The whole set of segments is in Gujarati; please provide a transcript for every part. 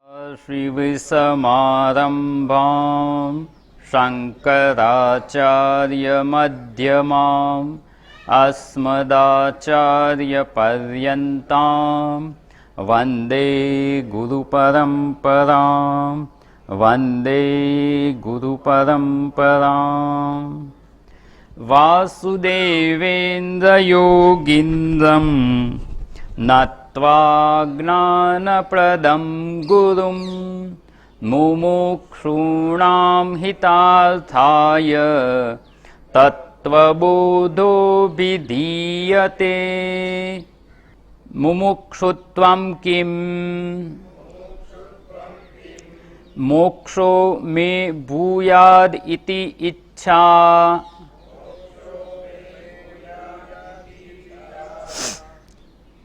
श्रीविसमारम्भां शङ्कराचार्यमध्यमाम् अस्मदाचार्यपर्यन्तां वन्दे गुरुपरम्परां वन्दे गुरुपरम्पराम्। वासुदेवेन्द्रयोगीन्द्रं नत्वा ज्ञानप्रदं गुरुं मुमुक्षूणां हितार्थाय तत्त्वबोधोऽभिधीयते। मुमुक्षुत्वं किम्? मोक्षो मे भूयाद् इति इच्छा।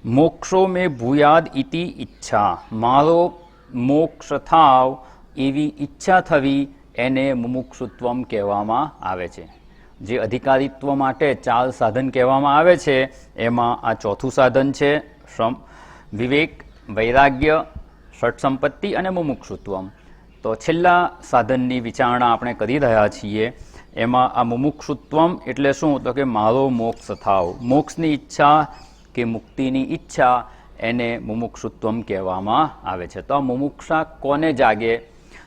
મોક્ષો મે ભૂયાદ ઇતિ ઈચ્છા, મારો મોક્ષ થાવ એવી ઈચ્છા થવી એને મુમુક્ષુત્વમ કહેવામાં આવે છે. જે અધિકારીત્વ માટે 4 સાધન કહેવામાં આવે છે એમાં આ ચોથું સાધન છે વિવેક, વૈરાગ્ય, ષટ્સંપત્તિ અને મુમુક્ષુત્વમ. તો છેલ્લા સાધનની વિચારણા આપણે કરી રહ્યા છીએ. એમાં આ મુમુક્ષુત્વમ એટલે શું? તો કે મારો મોક્ષ થાવ, મોક્ષની ઈચ્છા કે મુક્તિની ઈચ્છા એને મુમુક્ષુત્વમ કહેવામાં આવે છે. તો આ મુમુક્ષા કોને જાગે?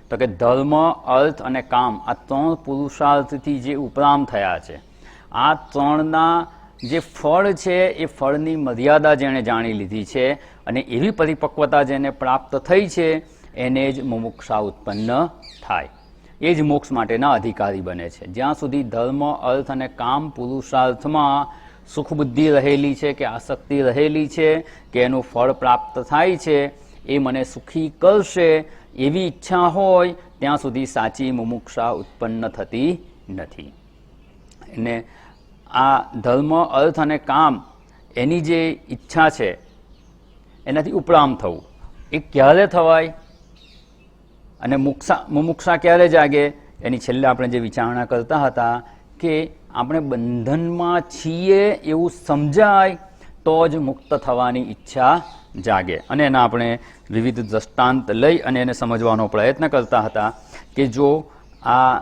તો કે ધર્મ, અર્થ અને કામ આ 3 પુરુષાર્થથી જે ઉપરામ થયા છે, આ 3ના જે ફળ છે એ ફળની મર્યાદા જેણે જાણી લીધી છે અને એવી પરિપક્વતા જેને પ્રાપ્ત થઈ છે એને જ મુમુક્ષા ઉત્પન્ન થાય, એ જ મોક્ષ માટેના અધિકારી બને છે. જ્યાં સુધી ધર્મ, અર્થ અને કામ પુરુષાર્થમાં સુખ બુદ્ધિ રહેલી છે કે આસક્તિ રહેલી છે કે એનું ફળ પ્રાપ્ત થાય છે, એ મને સુખી કરશે એવી ઈચ્છા હોય ત્યાં સુધી સાચી મુમુક્ષા ઉત્પન્ન થતી નથી. અને આ ધર્મ, અર્થ અને કામ એની જે ઈચ્છા છે એનાથી ઉપરામ થવું એ ક્યારે થવાય અને મુમુક્ષા ક્યારે જાગે? એની છેલ્લે આપણે જે વિચારણા કરતા હતા કે આપણે બંધનમાં છીએ એવું સમજાય તો જ મુક્ત થવાની ઈચ્છા જાગે. અને એના આપણે વિવિધ દ્રષ્ટાંત લઈ અને એને સમજવાનો પ્રયત્ન કરતા હતા કે જો આ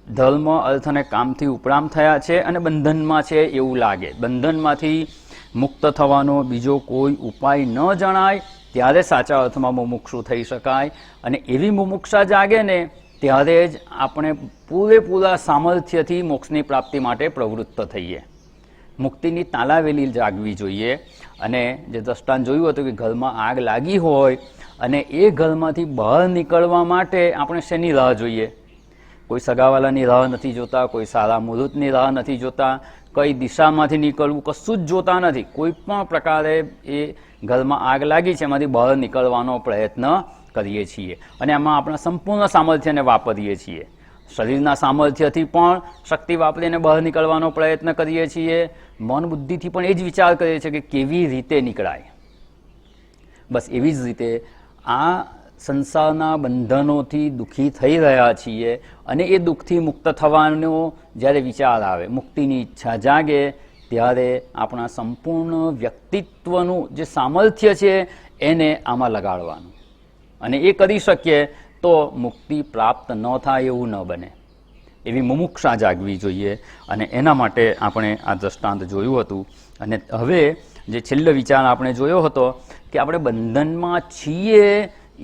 ધર્મ, અર્થ અને કામથી ઉપરામ થયા છે અને બંધનમાં છે એવું લાગે, બંધનમાંથી મુક્ત થવાનો બીજો કોઈ ઉપાય ન જણાય, ત્યારે સાચા અર્થમાં મુમુક્ષુ થઈ શકાય. અને એવી મુમુક્ષા જાગે ને ત્યારે જ આપણે પૂરેપૂરા સામર્થ્યથી મોક્ષની પ્રાપ્તિ માટે પ્રવૃત્ત થઈએ. મુક્તિની તાલાવેલી જાગવી જોઈએ. અને જે દ્રષ્ટાંત જોયું હતું કે ઘરમાં આગ લાગી હોય અને એ ઘરમાંથી બહાર નીકળવા માટે આપણે શેની રાહ જોઈએ? કોઈ સગાવાલાની રાહ નથી જોતા, કોઈ સારા મુહૂર્તની રાહ નથી જોતા, કઈ દિશામાંથી નીકળવું કશું જ જોતા નથી. કોઈ પણ પ્રકારે એ ઘરમાં આગ લાગી છે એમાંથી બહાર નીકળવાનો પ્રયત્ન કરીએ છીએ અને એમાં આપણા સંપૂર્ણ સામર્થ્યને વાપરીએ છીએ. શરીરના સામર્થ્યથી પણ શક્તિ વાપરીને બહાર નીકળવાનો પ્રયત્ન કરીએ છીએ, મન બુદ્ધિથી પણ એ જ વિચાર કરીએ છીએ કે કેવી રીતે નીકળાય. બસ એવી જ રીતે આ સંસારના બંધનોથી દુઃખી થઈ રહ્યા છીએ અને એ દુઃખથી મુક્ત થવાનો જ્યારે વિચાર આવે, મુક્તિની ઈચ્છા જાગે, ત્યારે આપણા સંપૂર્ણ વ્યક્તિત્વનું જે સામર્થ્ય છે એને આમાં લગાડવાનું. અને એ કરી શકીએ તો મુક્તિ પ્રાપ્ત ન થાય એવું ન બને, એવી મુમુક્ષા જાગવી જોઈએ. અને એના માટે આપણે આ દ્રષ્ટાંત જોયું હતું. અને હવે જે છેલ્લો વિચાર આપણે જોયો હતો કે આપણે બંધનમાં છીએ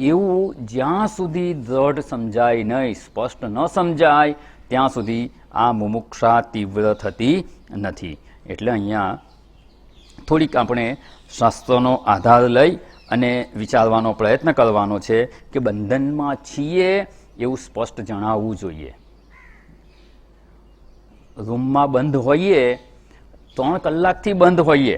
એવું જ્યાં સુધી દ્રઢ સમજાય નહીં, સ્પષ્ટ ન સમજાય ત્યાં સુધી આ મુમુક્ષા તીવ્ર થતી નથી. એટલે અહીંયા થોડીક આપણે શાસ્ત્રનો આધાર લઈ અને વિચારવાનો પ્રયત્ન કરવાનો છે કે બંધનમાં છીએ એવું સ્પષ્ટ જણાવવું જોઈએ. રૂમમાં બંધ હોઈએ, 3 કલાકથી બંધ હોઈએ,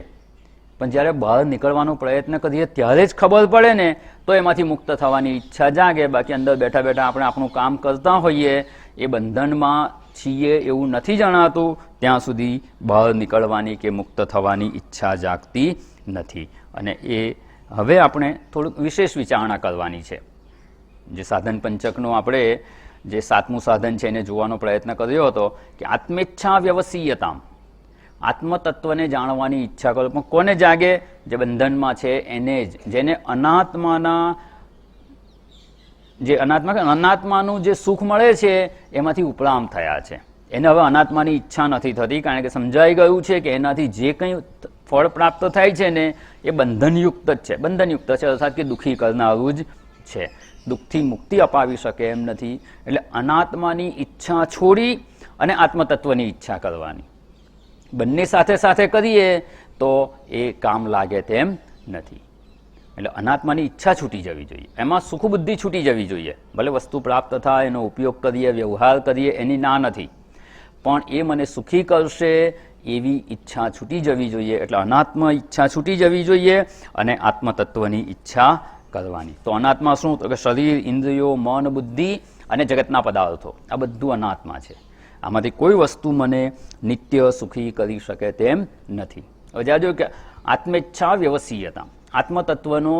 પણ જ્યારે બહાર નીકળવાનો પ્રયત્ન કરીએ ત્યારે જ ખબર પડે ને તો એમાંથી મુક્ત થવાની ઈચ્છા જાગે. બાકી અંદર બેઠા બેઠા આપણે આપણું કામ કરતા હોઈએ, એ બંધનમાં છીએ એવું નથી જણાતું ત્યાં સુધી બહાર નીકળવાની કે મુક્ત થવાની ઈચ્છા જાગતી નથી. અને એ હવે આપણે થોડુંક વિશેષ વિચારણા કરવાની છે. જે સાધન પંચકનું આપણે જે 7મું સાધન છે એને જોવાનો પ્રયત્ન કર્યો હતો કે આત્મેચ્છા વ્યવસીયતામ, આત્મતત્વને જાણવાની ઈચ્છા કરો. પણ કોને જાગે? જે બંધનમાં છે એને જ, જેને અનાત્માના જે અનાત્માનું જે સુખ મળે છે એમાંથી ઉપરામ થયા છે. એને હવે અનાત્માની ઈચ્છા નથી થતી, કારણ કે સમજાઈ ગયું છે કે એનાથી જે કંઈ ફળ પ્રાપ્ત થાય છે ને એ બંધનયુક્ત જ છે. બંધનયુક્ત છે અર્થાત કે દુઃખી કરનારું જ છે, દુઃખથી મુક્તિ અપાવી શકે એમ નથી. એટલે અનાત્માની ઈચ્છા છોડી અને આત્મતત્વની ઈચ્છા કરવાની, બંને સાથે સાથે કરીએ તો એ કામ લાગે તેમ નથી. એટલે અનાત્માની ઈચ્છા છૂટી જવી જોઈએ, એમાં સુખ બુદ્ધિ છૂટી જવી જોઈએ. ભલે વસ્તુ પ્રાપ્ત થાય, એનો ઉપયોગ કરીએ, વ્યવહાર કરીએ, એની ના નથી, પણ એ મને સુખી કરશે એવી ઈચ્છા છૂટી જવી જોઈએ. એટલે અનાત્મ ઈચ્છા છૂટી જવી જોઈએ અને આત્મતત્વની ઈચ્છા કરવાની. તો અનાત્મા શું? તો કે શરીર, ઇન્દ્રિયો, મન, બુદ્ધિ અને જગતના પદાર્થો, આ બધું અનાત્મા છે. આમાંથી કોઈ વસ્તુ મને નિત્ય સુખી કરી શકે તેમ નથી. હવે જાજો કે આત્મેચ્છા વ્યવસીયતા, આત્મતત્વનો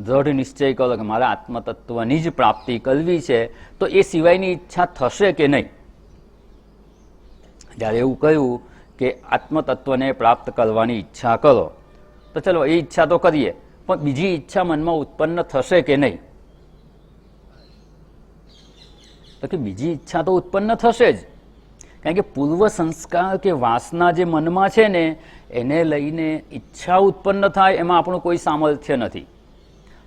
દ્રઢ નિશ્ચય કરો કે મારે આત્મતત્વની જ પ્રાપ્તિ કરવી છે, તો એ સિવાયની ઈચ્છા થશે કે નહીં? જ્યારે એવું કહ્યું કે આત્મતત્વને પ્રાપ્ત કરવાની ઈચ્છા કરો, તો ચલો એ ઈચ્છા તો કરીએ, પણ બીજી ઈચ્છા મનમાં ઉત્પન્ન થશે કે નહીં? તો કે બીજી ઈચ્છા તો ઉત્પન્ન થશે જ, કારણ કે પૂર્વ સંસ્કાર કે વાસના જે મનમાં છે ને એને લઈને ઈચ્છા ઉત્પન્ન થાય એમાં આપણું કોઈ સામર્થ્ય નથી.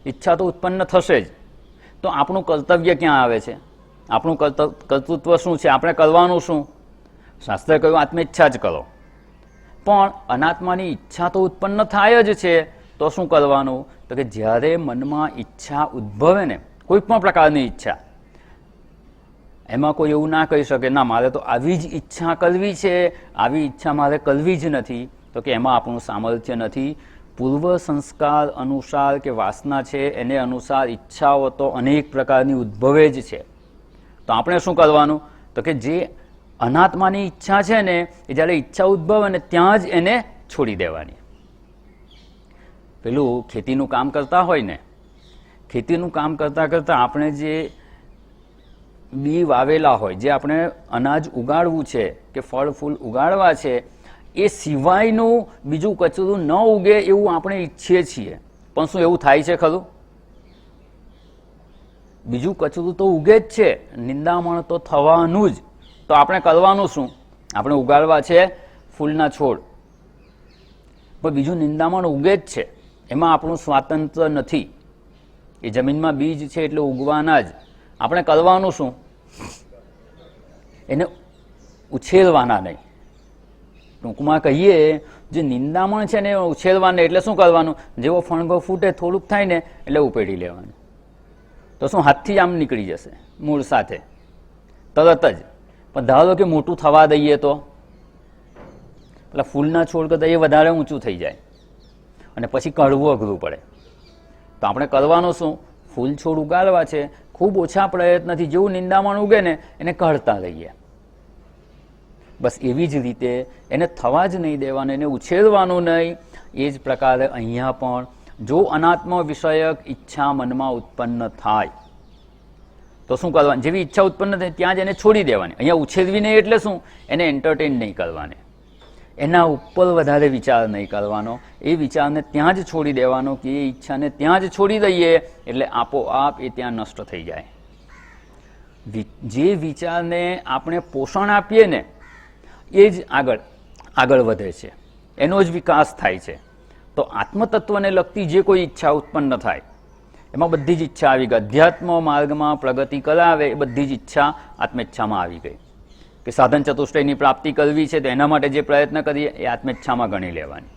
ઈચ્છા તો ઉત્પન્ન થશે જ. તો આપણું કર્તવ્ય ક્યાં આવે છે? આપણું કર્તૃત્વ શું છે? આપણે કરવાનું શું? શાસ્ત્રે કહ્યું આત્મેચ્છા જ કરો, પણ અનાત્માની ઈચ્છા તો ઉત્પન્ન થાય જ છે. તો શું કરવાનું? તો કે જ્યારે મનમાં ઈચ્છા ઉદ્ભવે ને, કોઈ પણ પ્રકારની ઈચ્છા, એમાં કોઈ એવું ના કહી શકે ના મારે તો આવી જ ઈચ્છા કરવી છે, આવી ઈચ્છા મારે કરવી જ નથી. તો કે એમાં આપણું સામર્થ્ય નથી. પૂર્વ સંસ્કાર અનુસાર કે વાસના છે એને અનુસાર ઈચ્છાઓ તો અનેક પ્રકારની ઉદ્ભવે જ છે. તો આપણે શું કરવાનું? તો કે જે અનાત્માની ઈચ્છા છે ને એ જ્યારે ઈચ્છા ઉદ્ભવે ને ત્યાં જ એને છોડી દેવાની. પેલું ખેતીનું કામ કરતા હોય ને, ખેતીનું કામ કરતાં કરતાં આપણે જે બી વાવેલા હોય, જે આપણે અનાજ ઉગાડવું છે કે ફળ ફૂલ ઉગાડવા છે, એ સિવાયનું બીજું કચરું ન ઉગે એવું આપણે ઈચ્છીએ છીએ. પણ શું એવું થાય છે ખરું? બીજું કચરું તો ઉગે જ છે, નિંદામણ તો થવાનું જ. તો આપણે કરવાનું શું? આપણે ઉગાડવા છે ફૂલના છોડ, પણ બીજું નિંદામણ ઉગે જ છે, એમાં આપણું સ્વાતંત્ર્ય નથી. એ જમીનમાં બીજ છે એટલે ઉગવાના જ. આપણે કરવાનું શું? એને ઉછેરવાના નહીં. ટૂંકમાં કહીએ, જે નિંદામણ છે ને એ ઉછેરવાના. એટલે શું કરવાનું? જેવો ફણગો ફૂટે થોડુંક થાય ને એટલે ઉપાડી લેવાનું. તો શું હાથથી આમ નીકળી જશે મૂળ સાથે તરત જ. પણ ધારો કે મોટું થવા દઈએ તો પેલા ફૂલના છોડ કરતાં એ વધારે ઊંચું થઈ જાય અને પછી કાઢવું અઘરું પડે. તો આપણે કરવાનું શું? ફૂલ છોડ ઉગાડવા છે, ખૂબ ઓછા પ્રયત્નથી જેવું નિંદામણ ઉગે ને એને કાઢતા રહીએ. બસ એવી જ રીતે એને થવા જ નહીં દેવાનું, એને ઉછેરવાનું નહીં. એ જ પ્રકારે અહીંયા પણ જો અનાત્મ વિષયક ઈચ્છા મનમાં ઉત્પન્ન થાય તો શું કરવાનું? જેવી ઈચ્છા ઉત્પન્ન થાય ત્યાં જ એને છોડી દેવાની. અહીંયા ઉછેરવી નહીં એટલે શું? એને એન્ટરટેન નહીં કરવાની, એના ઉપર વધારે વિચાર નહીં કરવાનો. એ વિચારને ત્યાં જ છોડી દેવાનો કે એ ઈચ્છાને ત્યાં જ છોડી દઈએ એટલે આપોઆપ એ ત્યાં નષ્ટ થઈ જાય. જે વિચારને આપણે પોષણ આપીએ ને એ જ આગળ વધે છે, એનો જ વિકાસ થાય છે. તો આત્મતત્વને લગતી જે કોઈ ઈચ્છા ઉત્પન્ન થાય એમાં બધી જ ઈચ્છા આવી ગઈ. અધ્યાત્મ માર્ગમાં પ્રગતિ કરાવે એ બધી જ ઈચ્છા આત્મેચ્છામાં આવી ગઈ. કે સાધન ચતુષ્ટયની પ્રાપ્તિ કરવી છે તો એના માટે જે પ્રયત્ન કરીએ એ આત્મેચ્છામાં ગણી લેવાની.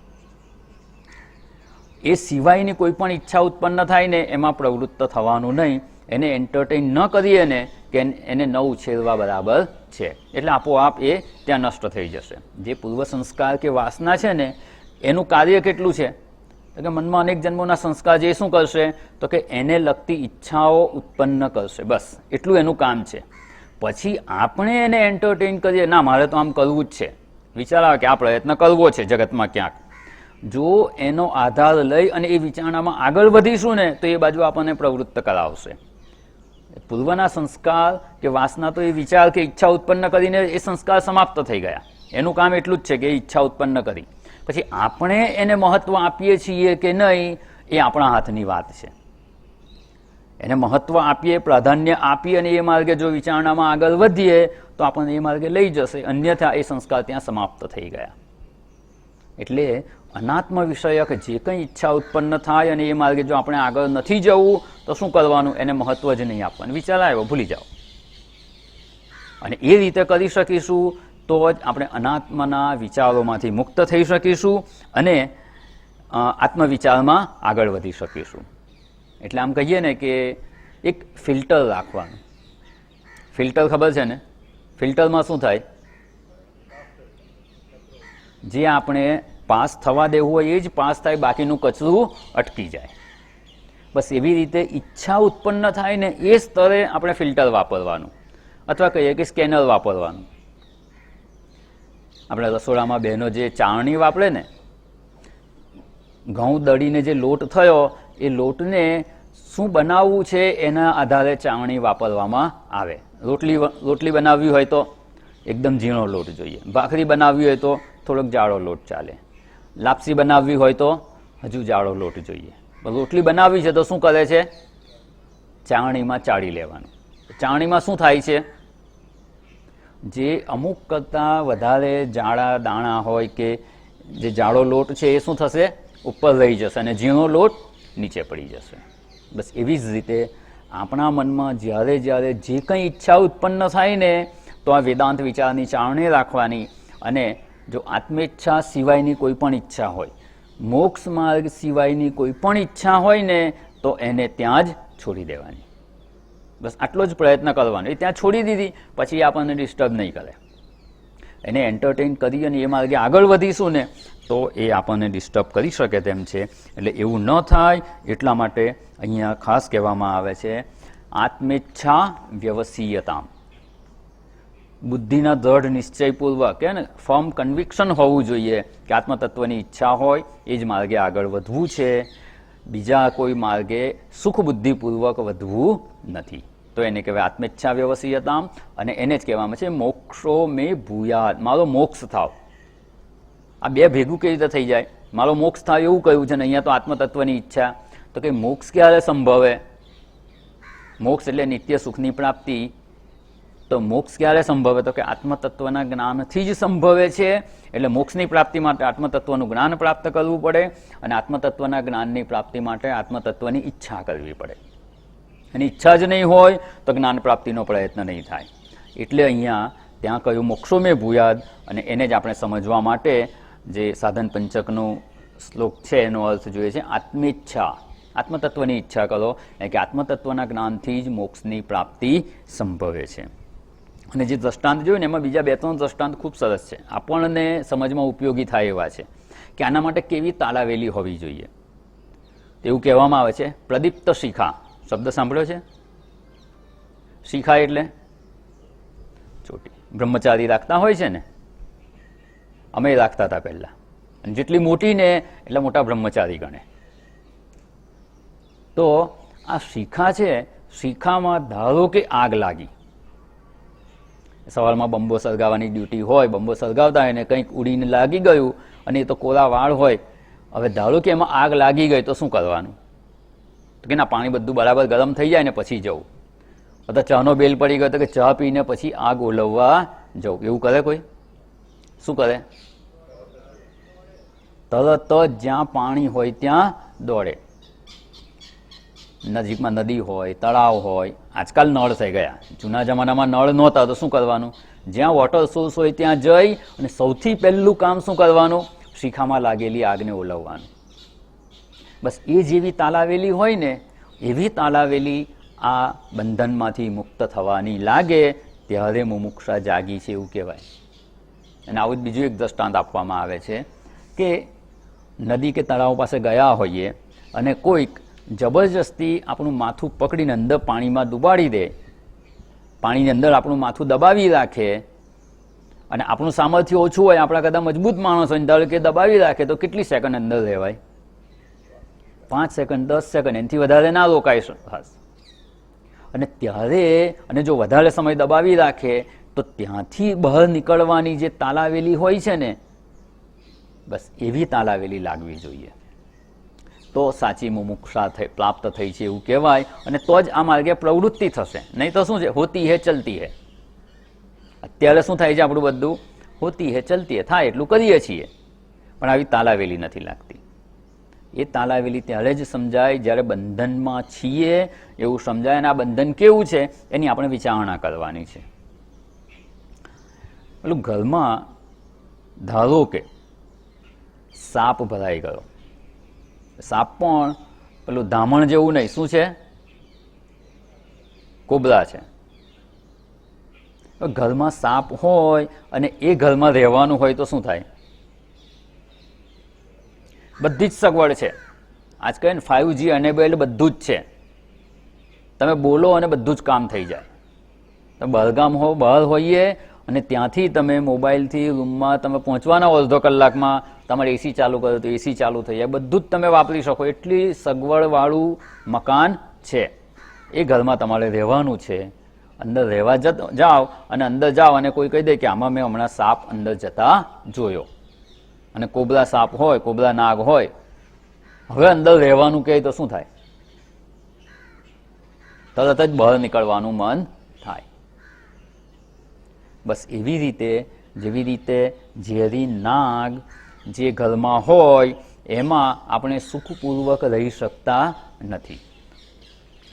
એ સિવાયની કોઈ પણ ઈચ્છા ઉત્પન્ન થાય ને એમાં પ્રવૃત્ત થવાનું નહીં. એને એન્ટરટેન ન કરીએ ને કે એને ન ઉછેરવા બરાબર છે, એટલે આપોઆપ એ ત્યાં નષ્ટ થઈ જશે. જે પૂર્વ સંસ્કાર કે વાસના છે ને એનું કાર્ય કેટલું છે? તો કે મનમાં અનેક જન્મોના સંસ્કાર જે શું કરશે? તો કે એને લગતી ઈચ્છાઓ ઉત્પન્ન કરશે. બસ એટલું એનું કામ છે. પછી આપણે એને એન્ટરટેન કરીએ, ના મારે તો આમ કરવું જ છે, વિચાર આવે કે આ પ્રયત્ન કરવો છે જગતમાં ક્યાંક. જો એનો આધાર લઈ અને એ વિચારણામાં આગળ વધીશું ને તો એ બાજુ આપણને પ્રવૃત્ત કરાવશે. પૂર્વના સંસ્કાર કે વાસના તો એ વિચાર કે ઈચ્છા ઉત્પન્ન કરીને એ સંસ્કાર સમાપ્ત થઈ ગયા. એનું કામ એટલું જ છે કે ઈચ્છા ઉત્પન્ન કરી. પછી આપણે એને મહત્વ આપીએ છીએ કે નહીં એ આપણા હાથની વાત છે. એને મહત્વ આપીએ, પ્રાધાન્ય આપીએ અને એ માર્ગે જો વિચારણામાં આગળ વધીએ તો આપણને એ માર્ગે લઈ જશે, અન્યથા એ સંસ્કાર ત્યાં સમાપ્ત થઈ ગયા. એટલે અનાત્મ વિષયક જે કંઈ ઈચ્છા ઉત્પન્ન થાય અને એ માર્ગે જો આપણે આગળ નથી જવું તો શું કરવાનું? એને મહત્વ જ નહીં આપવાનું. વિચાર આવ્યો, ભૂલી જાઓ. અને એ રીતે કરી શકીશું તો જ આપણે અનાત્મના વિચારોમાંથી મુક્ત થઈ શકીશું અને આત્મવિચારમાં આગળ વધી શકીશું. એટલે આમ કહીએ ને કે એક ફિલ્ટર રાખવાનું. ફિલ્ટર ખબર છે ને? ફિલ્ટરમાં શું થાય? જે આપણે પાસ થવા દેવું હોય એ જ પાસ થાય, બાકીનું કચરું અટકી જાય. બસ એવી રીતે ઈચ્છા ઉત્પન્ન થાય ને એ સ્તરે આપણે ફિલ્ટર વાપરવાનું, અથવા કહીએ કે સ્કેનર વાપરવાનું. આપણે રસોડામાં બહેનો જે ચાળણી વાપરે ને, ઘઉં દળીને જે લોટ થયો એ લોટને શું બનાવવું છે એના આધારે ચાળણી વાપરવામાં આવે. રોટલી બનાવવી હોય તો એકદમ ઝીણો લોટ જોઈએ, ભાખરી બનાવવી હોય તો થોડોક જાડો લોટ ચાલે, લાપસી બનાવવી હોય તો હજુ જાડો લોટ જોઈએ. રોટલી બનાવવી છે તો શું કરે છે? ચાળણીમાં ચાળી લેવાનું. ચાળણીમાં શું થાય છે? જે અમુક કરતાં વધારે જાડા દાણા હોય કે જે જાડો લોટ છે એ શું થશે? ઉપર રહી જશે અને ઝીણો લોટ નીચે પડી જશે. બસ એવી જ રીતે આપણા મનમાં જ્યારે જ્યારે જે કંઈ ઈચ્છા ઉત્પન્ન થાય ને તો આ વેદાંત વિચારની ચાળણી રાખવાની. અને જો આત્મેચ્છા સિવાયની કોઈ પણ ઈચ્છા હોય, મોક્ષ માર્ગ સિવાયની કોઈ પણ ઈચ્છા હોય ને તો એને ત્યાં જ છોડી દેવાની. બસ આટલો જ પ્રયત્ન કરવાનો. એ ત્યાં છોડી દીધી પછી આપણને ડિસ્ટર્બ નહીં કરે. એને એન્ટરટેન કરી અને એ માર્ગે આગળ વધીશું ને તો એ આપણને ડિસ્ટર્બ કરી શકે તેમ છે. એટલે એવું ન થાય એટલા માટે અહીંયા ખાસ કહેવામાં આવે છે આત્મેચ્છા વ્યવસીયતા. બુદ્ધિના દ્રઢ નિશ્ચયપૂર્વક કે ને ફર્મ કન્વિક્શન હોવું જોઈએ કે આત્મતત્વની ઈચ્છા હોય એ જ માર્ગે આગળ વધવું છે, બીજા કોઈ માર્ગે સુખ બુદ્ધિપૂર્વક વધવું નથી. તો એને કહેવાય આત્મેચ્છા વ્યવસીયતા. અને એને જ કહેવામાં છે મોક્ષો મે ભૂયાદ, મારો મોક્ષ થાવ. આ બે ભેગું કેવી રીતે થઈ જાય? મારો મોક્ષ થાય એવું કહ્યું છે ને અહીંયા તો આત્મતત્વની ઈચ્છા. તો કે મોક્ષ ક્યારે સંભવે? મોક્ષ એટલે નિત્ય સુખની પ્રાપ્તિ. તો મોક્ષ ક્યારે સંભવે? તો કે આત્મતત્વના જ્ઞાનથી જ સંભવે છે. એટલે મોક્ષની પ્રાપ્તિ માટે આત્મતત્વનું જ્ઞાન પ્રાપ્ત કરવું પડે અને આત્મતત્વના જ્ઞાનની પ્રાપ્તિ માટે આત્મતત્વની ઈચ્છા કરવી પડે. અને ઈચ્છા જ નહીં હોય તો જ્ઞાન પ્રાપ્તિનો પ્રયત્ન નહીં થાય. એટલે અહીંયા ત્યાં કહ્યું મોક્ષો મેં ભૂયાદ. અને એને જ આપણે સમજવા માટે જે સાધન પંચકનો શ્લોક છે એનો અર્થ જોઈએ છે આત્મેચ્છા. આત્મતત્વની ઈચ્છા કરો કે આત્મતત્વના જ્ઞાનથી જ મોક્ષની પ્રાપ્તિ સંભવે છે. અને જે દ્રષ્ટાંત જોયું ને એમાં બીજા 2-3 દ્રષ્ટાંત ખૂબ સરસ છે, આપણને સમજમાં ઉપયોગી થાય એવા છે કે આના માટે કેવી તાલાવેલી હોવી જોઈએ. એવું કહેવામાં આવે છે પ્રદીપ્ત શિખા. શબ્દ સાંભળ્યો છે? શિખા એટલે ચોટી. બ્રહ્મચારી રાખતા હોય છે ને, અમે રાખતા હતા પહેલા. અને જેટલી મોટી ને એટલા મોટા બ્રહ્મચારી ગણે. તો આ શિખા છે, શિખામાં ધારો કે આગ લાગી, સવારમાં બંબો સળગાવવાની ડ્યુટી હોય, બંબો સળગાવતા હોય ને કંઈક ઉડીને લાગી ગયું અને એ તો કોરા વાળ હોય. હવે ધારો કે એમાં આગ લાગી ગઈ તો શું કરવાનું? તો કે ના, પાણી બધું બરાબર ગરમ થઈ જાય ને પછી જવું. અથવા ચાનો બેલ પડી ગયો તો કે ચા પીને પછી આગ ઓલવવા જવું. એવું કરે કોઈ? શું કરે? તરત જ જ્યાં પાણી હોય ત્યાં દોડે. નજીકમાં નદી હોય, તળાવ હોય, આજકાલ નળ થઈ ગયા, જૂના જમાનામાં નળ નહોતા તો શું કરવાનું? જ્યાં વોટર સોર્સ હોય ત્યાં જઈ અને સૌથી પહેલું કામ શું કરવાનું? શિખામાં લાગેલી આગને ઓલવવાનું. બસ એ જેવી તાલાવેલી હોય ને એવી તાલાવેલી આ બંધનમાંથી મુક્ત થવાની લાગે ત્યારે મુમુક્ષા જાગી છે એવું કહેવાય. અને આવું જ બીજું એક દ્રષ્ટાંત આપવામાં આવે છે કે નદી કે તળાવ પાસે ગયા હોઈએ અને કોઈક જબરજસ્તી આપણું માથું પકડીને અંદર પાણીમાં ડૂબાડી દે, પાણીની અંદર આપણું માથું દબાવી રાખે અને આપણું સામર્થ્ય ઓછું હોય, આપણા કદાચ મજબૂત માણસ હોય, ધારો કે દબાવી રાખે તો કેટલી સેકન્ડ અંદર રહેવાય? 5 સેકન્ડ, 10 સેકન્ડ, એનાથી વધારે ના રોકાય ખાસ. અને ત્યારે અને જો વધારે સમય દબાવી રાખે તો ત્યાંથી બહાર નીકળવાની જે તાલાવેલી હોય છે ને, બસ એવી તાલાવેલી લાગવી જોઈએ. તો સાચી મુમુક્ષા પ્રાપ્ત થઈ છે એવું કહેવાય, અને તો જ આ માર્ગે પ્રવૃત્તિ થશે. નહીં તો શું છે, હોતી હે ચલતી હે. અત્યારે શું થાય છે, આપણું બધું હોતી હે ચલતી હે, થાય એટલું કરીએ છીએ, પણ આવી તાલાવેલી નથી લાગતી. એ તાલાવેલી ત્યારે જ સમજાય જ્યારે બંધનમાં છીએ એવું સમજાય. અને આ બંધન કેવું છે એની આપણે વિચારણા કરવાની છે. પેલું ઘરમાં ધારો કે સાપ ભરાઈ ગયો. સાપ પણ પેલું ધામણ જેવું નહીં, શું છે, કોબરા છે. ઘરમાં સાપ હોય અને એ ઘરમાં રહેવાનું હોય તો શું થાય? બધી જ સગવડ છે. આજકાલ 5G એનેબલ બધું જ છે. તમે બોલો અને બધું જ કામ થઈ જાય. તમે બહારગામ બહાર હોઈએ અને ત્યાંથી તમે મોબાઈલથી રૂમમાં તમે પહોંચવાના હો અડધો કલાકમાં, તમારે એસી ચાલુ કરો તો એસી ચાલુ થઈ જાય. બધું જ તમે વાપરી શકો, એટલી સગવડવાળું મકાન છે. એ ઘરમાં તમારે રહેવાનું છે. અંદર રહેવા જાઓ અને અંદર જાઓ અને કોઈ કહી દે કે આમાં મેં હમણાં સાપ અંદર જતા જોયો, અને કોબરા સાપ હોય, કોબરા નાગ હોય, હવે અંદર રહેવાનું કહે તો શું થાય? તરત જ બહાર નીકળવાનું મન થાય. બસ એવી રીતે, જેવી રીતે ઝેરી નાગ જે ઘરમાં હોય એમાં આપણે સુખપૂર્વક રહી શકતા નથી,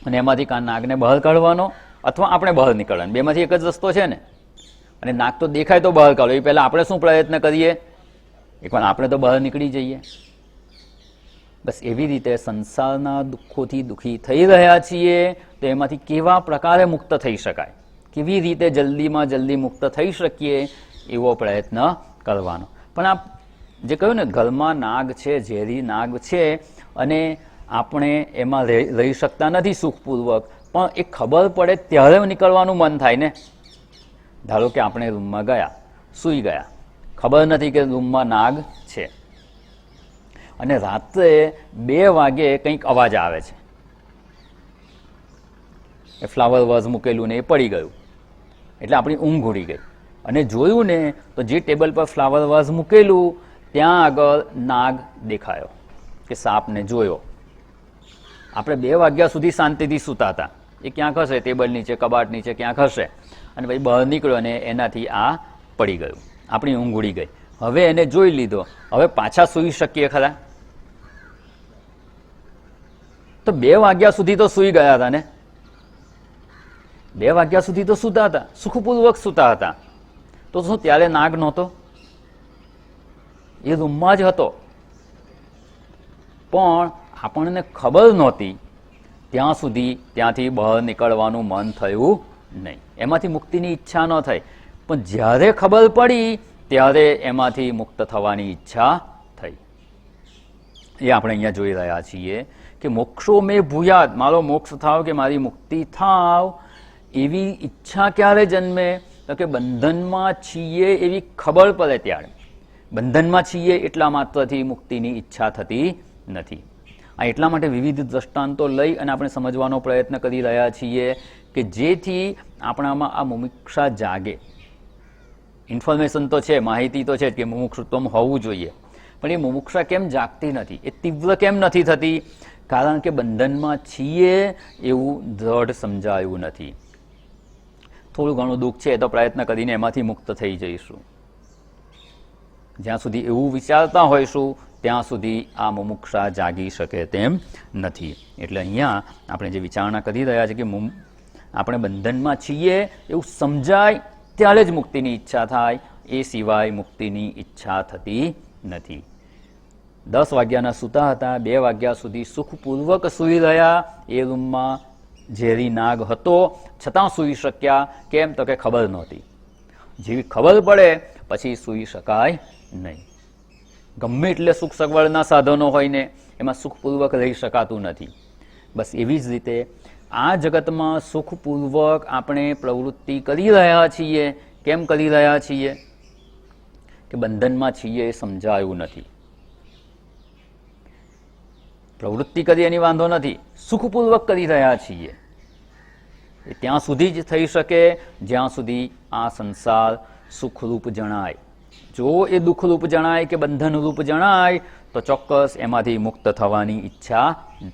અને એમાંથી કાં નાગને બહાર કાઢવાનો અથવા આપણે બહાર નીકળવાનું, બેમાંથી એક જ રસ્તો છે ને. અને નાગ તો દેખાય તો બહાર કાઢો, એ પહેલાં આપણે શું પ્રયત્ન કરીએ? એકવાર આપણે તો બહાર નીકળી જઈએ. બસ એવી રીતે સંસારના દુઃખોથી દુઃખી થઈ રહ્યા છીએ તો એમાંથી કેવા પ્રકારે મુક્ત થઈ શકાય, કેવી રીતે જલ્દીમાં જલ્દી મુક્ત થઈ શકીએ એવો પ્રયત્ન કરવાનો. પણ આ જે કહ્યું ને, ઘરમાં નાગ છે, ઝેરી નાગ છે, અને આપણે એમાં રહી શકતા નથી સુખપૂર્વક, પણ એ ખબર પડે ત્યારે નીકળવાનું મન થાય ને. ધારો કે આપણે રૂમમાં ગયા, સૂઈ ગયા, ખબર નથી કે રૂમમાં નાગ છે, અને રાત્રે 2 વાગે કંઈક અવાજ આવે છે, એ ફ્લાવર વાઝ મૂકેલું ને એ પડી ગયું, એટલે આપણી ઊંઘ ઉડી ગઈ. અને જોયું ને તો જે ટેબલ પર ફ્લાવર વાઝ મૂકેલું ત્યાં આગળ નાગ દેખાયો કે સાપને જોયો. આપણે 2 વાગ્યા સુધી શાંતિથી સૂતા હતા, એ ક્યાંક હશે, ટેબલ નીચે, કબાટ નીચે ક્યાંક હશે, અને પછી બહાર નીકળ્યો અને એનાથી આ પડી ગયું, આપણી ઊંઘ ઉડી ગઈ. હવે એને જોઈ લીધો, હવે પાછા સૂઈ શકીએ ખરા? તો 2 વાગ્યા સુધી તો સૂઈ ગયા હતા ને, 2 વાગ્યા સુધી તો સૂતા હતા, સુખપૂર્વક સૂતા હતા, તો શું ત્યારે નાગ નહોતો? એ રૂમમાં જ હતો, પણ આપણને ખબર નહોતી ત્યાં સુધી ત્યાંથી બહાર નીકળવાનું મન થયું નહીં, એમાંથી મુક્તિની ઈચ્છા ન થઈ. પણ જ્યારે ખબર પડી ત્યારે એમાંથી મુક્ત થવાની ઈચ્છા થઈ. એ આપણે અહીંયા જોઈ રહ્યા છીએ કે મોક્ષો મેં ભૂયાદ, મારો મોક્ષ થાવ કે મારી મુક્તિ થાવ, એવી ઈચ્છા ક્યારે જન્મે? તો કે બંધનમાં છીએ એવી ખબર પડે ત્યારે. બંધનમાં છીએ એટલા માત્રથી મુક્તિની ઈચ્છા થતી નથી. આ એટલા માટે વિવિધ દ્રષ્ટાંતો લઈ અને આપણે સમજવાનો પ્રયત્ન કરી રહ્યા છીએ કે જેથી આપણામાં આ મુમુક્ષા જાગે. ઇન્ફોર્મેશન તો છે, માહિતી તો છે કે મુમુક્ષુત્વ હોવું જોઈએ, પણ એ મુમુક્ષા કેમ જાગતી નથી, એ તીવ્ર કેમ નથી થતી? કારણ કે બંધનમાં છીએ એવું દ્રઢ સમજાયું નથી. થોડું ઘણું દુઃખ છે તો પ્રયત્ન કરીને એમાંથી મુક્ત થઈ જઈશું. જ્યાં સુધી એવું વિચારતા હોઈશું ત્યાં સુધી આ મુમુક્ષા જાગી શકે તેમ નથી. એટલે અહીંયા આપણે જે વિચારણા કરી રહ્યા છે કે આપણે બંધનમાં છીએ એવું સમજાય ત્યારે જ મુક્તિની ઈચ્છા થાય, એ સિવાય મુક્તિની ઈચ્છા થતી નથી. 10 વાગ્યાના સૂતા હતા, 2 વાગ્યા સુધી સુખપૂર્વક સૂઈ રહ્યા, એ રૂમમાં ઝેરી નાગ હતો છતાં સૂઈ શક્યા. કેમ? તો કે ખબર નહોતી. જેવી ખબર પડે પછી સૂઈ શકાય નહીં. ગમે એટલે સુખ સગવડના સાધનો હોય ને એમાં સુખપૂર્વક રહી શકાતું નથી. બસ એવી જ રીતે આ જગતમાં સુખપૂર્વક આપણે પ્રવૃત્તિ કરી રહ્યા છીએ. કેમ કરી રહ્યા છીએ? કે બંધનમાં છીએ એ સમજાયું નથી. પ્રવૃત્તિ કરી એની વાંધો નથી, સુખપૂર્વક કરી રહ્યા છીએ. એ ત્યાં સુધી જ થઈ શકે જ્યાં સુધી આ સંસાર સુખરૂપ જણાય, જો એ દુઃખરૂપ જણાય કે બંધનરૂપ જણાય તો ચોક્કસ એમાંથી મુક્ત થવાની ઈચ્છા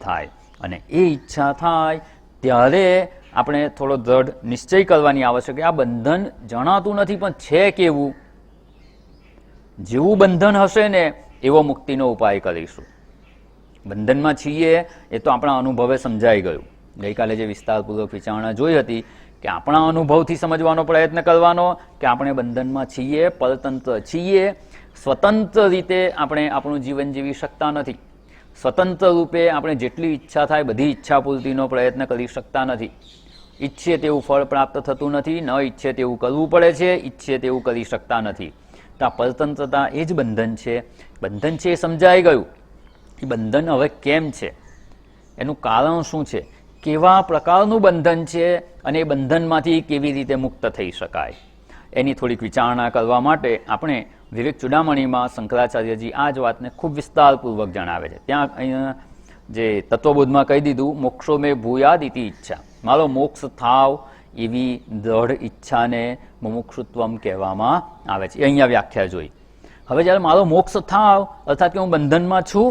થાય, અને એ ઈચ્છા થાય ત્યારે આપણે થોડો દ્રઢ નિશ્ચય કરવાની આવશ્યક કે આ બંધન જણાતું નથી પણ છે કેવું. જેવું બંધન હશે ને એવો મુક્તિનો ઉપાય કરીશું. બંધનમાં છીએ એ તો આપણા અનુભવે સમજાઈ ગયું. ગઈકાલે જે વિસ્તારપૂર્વક વિચારણા જોઈ હતી કે આપણા અનુભવથી સમજવાનો પ્રયત્ન કરવાનો કે આપણે બંધનમાં છીએ, પરતંત્ર છીએ, સ્વતંત્ર રીતે આપણે આપણું જીવન જીવી શકતા નથી. સ્વતંત્ર રૂપે આપણે જેટલી ઈચ્છા થાય બધી ઈચ્છા પૂર્તિનો પ્રયત્ન કરી શકતા નથી. ઈચ્છીએ તેવું ફળ પ્રાપ્ત થતું નથી, ન ઈચ્છે તેવું કરવું પડે છે, ઈચ્છીએ તેવું કરી શકતા નથી. તો આ પરતંત્રતા એ જ બંધન છે. બંધન છે એ સમજાઈ ગયું. એ બંધન હવે કેમ છે, એનું કારણ શું છે, કેવા પ્રકારનું બંધન છે, અને એ બંધનમાંથી કેવી રીતે મુક્ત થઈ શકાય, એની થોડીક વિચારણા કરવા માટે આપણે વિવેક ચૂડામણીમાં શંકરાચાર્યજી આ જ વાતને ખૂબ વિસ્તારપૂર્વક જણાવે છે. ત્યાં અહીંયા જે તત્વબોધમાં કહી દીધું, મોક્ષો મેં ભૂયાદ ઇતિ ઈચ્છા, મારો મોક્ષ થાવ એવી દ્રઢ ઈચ્છાને મુમુક્ષુત્વમ કહેવામાં આવે છે. એ અહીંયા વ્યાખ્યા જોઈ. હવે જ્યારે મારો મોક્ષ થાવ અર્થાત કે હું બંધનમાં છું,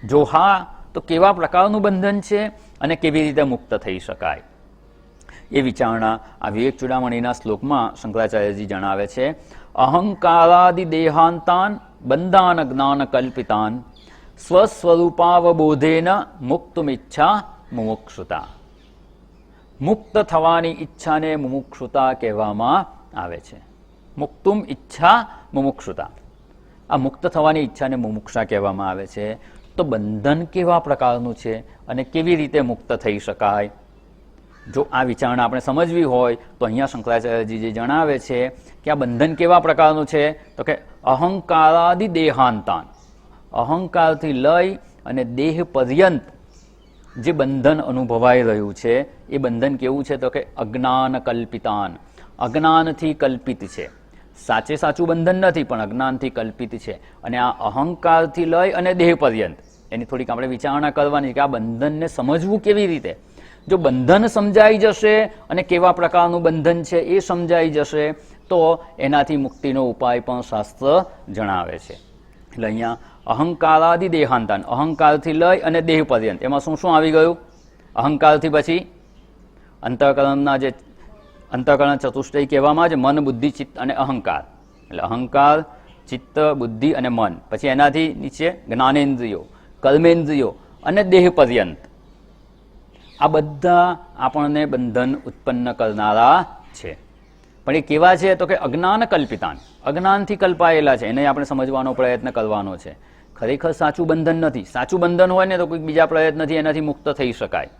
જો હા તો કેવા પ્રકારનું બંધન છે અને કેવી રીતે મુક્ત થઈ શકાય, એ વિચારણા આ વિવેક ચૂડામણીના શ્લોકમાં શંકરાચાર્યજી જણાવે છે. અહંકારાદિ દેહાંતાન બંધાન જ્ઞાન કલ્પિતાન સ્વસ્વરૂપાવબોધેન મુક્તુમિચ્છા મુમુક્ષુતા. મુક્ત થવાની ઈચ્છાને મુમુક્ષુતા કહેવામાં આવે છે. મુક્તુમ ઈચ્છા મુમુક્ષુતા. આ મુક્ત થવાની ઈચ્છાને મુમુક્ષા કહેવામાં આવે છે. તો બંધન કેવા પ્રકારનું છે અને કેવી રીતે મુક્ત થઈ શકાય, જો આ વિચારણા આપણે સમજવી હોય તો અહીંયા શંકરાચાર્યજી જે જણાવે છે કે આ બંધન કેવા પ્રકારનું છે, તો કે અહંકારાદિ દેહાંતાન, અહંકારથી લઈ અને દેહ પર્યંત જે બંધન અનુભવાઈ રહ્યું છે એ બંધન કેવું છે, તો કે અજ્ઞાન કલ્પિતાન, અજ્ઞાનથી કલ્પિત છે. સાચે સાચું બંધન નથી પણ અજ્ઞાનથી કલ્પિત છે. અને આ અહંકારથી લઈ અને દેહ પર્યંત એની થોડીક આપણે વિચારણા કરવાની કે આ બંધનને સમજવું કેવી રીતે. જો બંધન સમજાઈ જશે અને કેવા પ્રકારનું બંધન છે એ સમજાઈ જશે તો એનાથી મુક્તિનો ઉપાય પણ શાસ્ત્ર જણાવે છે. એટલે અહીંયા અહંકારાદિ દેહાંતાન, અહંકારથી લઈ અને દેહ પર્યંત, એમાં શું શું આવી ગયું? અહંકારથી પછી અંતઃકરણના જે અંતઃકરણ ચતુષ્ટય કહેવામાં જ મન, બુદ્ધિ, ચિત્ત અને અહંકાર. એટલે અહંકાર, ચિત્ત, બુદ્ધિ અને મન. પછી એનાથી નીચે જ્ઞાનેન્દ્રિયો, કર્મેન્દ્રિયો અને દેહ પર્યંત. આ બધા આપણને બંધન ઉત્પન્ન કરનારા છે. પણ એ કેવા છે, તો કે અજ્ઞાન કલ્પિતાન, અજ્ઞાનથી કલ્પાયેલા છે. એને આપણે સમજવાનો પ્રયત્ન કરવાનો છે. ખરેખર સાચું બંધન નથી. સાચું બંધન હોય ને તો કોઈક બીજા પ્રયત્નથી એનાથી મુક્ત થઈ શકાય.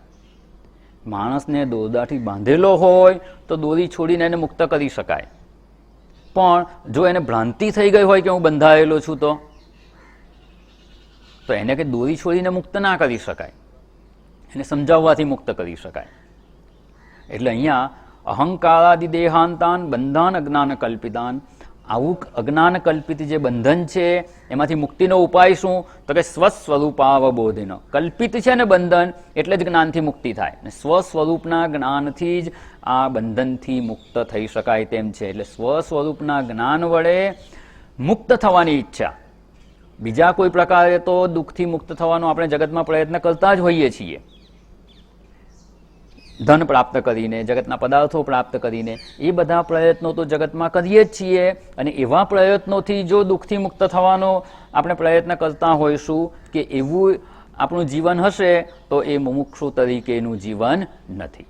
માણસને દોરડાથી બાંધેલો હોય તો દોરી છોડીને એને મુક્ત કરી શકાય. પણ જો એને ભ્રાંતિ થઈ ગઈ હોય કે હું બંધાયેલો છું તો એને કે દોરી છોડીને મુક્ત ના કરી શકાય, એને સમજાવવાથી મુક્ત કરી શકાય. એટલે અહીંયા અહંકારાદિ દેહાંતાન બંધાન અજ્ઞાન કલ્પિતાન, આવું અજ્ઞાન કલ્પિત જે બંધન છે એમાંથી મુક્તિનો ઉપાય શું, તો કે સ્વસ્વરૂપાવબોધેનો. કલ્પિત છે ને બંધન એટલે જ જ્ઞાનથી મુક્તિ થાય. અને સ્વસ્વરૂપના જ્ઞાનથી જ આ બંધનથી મુક્ત થઈ શકાય તેમ છે. એટલે સ્વસ્વરૂપના જ્ઞાન વડે મુક્ત થવાની ઈચ્છા. બીજા કોઈ પ્રકારે તો દુઃખથી મુક્ત થવાનો આપણે જગતમાં પ્રયત્ન કરતા જ હોઈએ છીએ. ધન પ્રાપ્ત કરીને, જગતના પદાર્થો પ્રાપ્ત કરીને, એ બધા પ્રયત્નો તો જગતમાં કરીએ જ છીએ. અને એવા પ્રયત્નોથી જો દુઃખથી મુક્ત થવાનો આપણે પ્રયત્ન કરતા હોઈશું કે એવું આપણું જીવન હશે તો એ મુમુક્ષુ તરીકેનું જીવન નથી.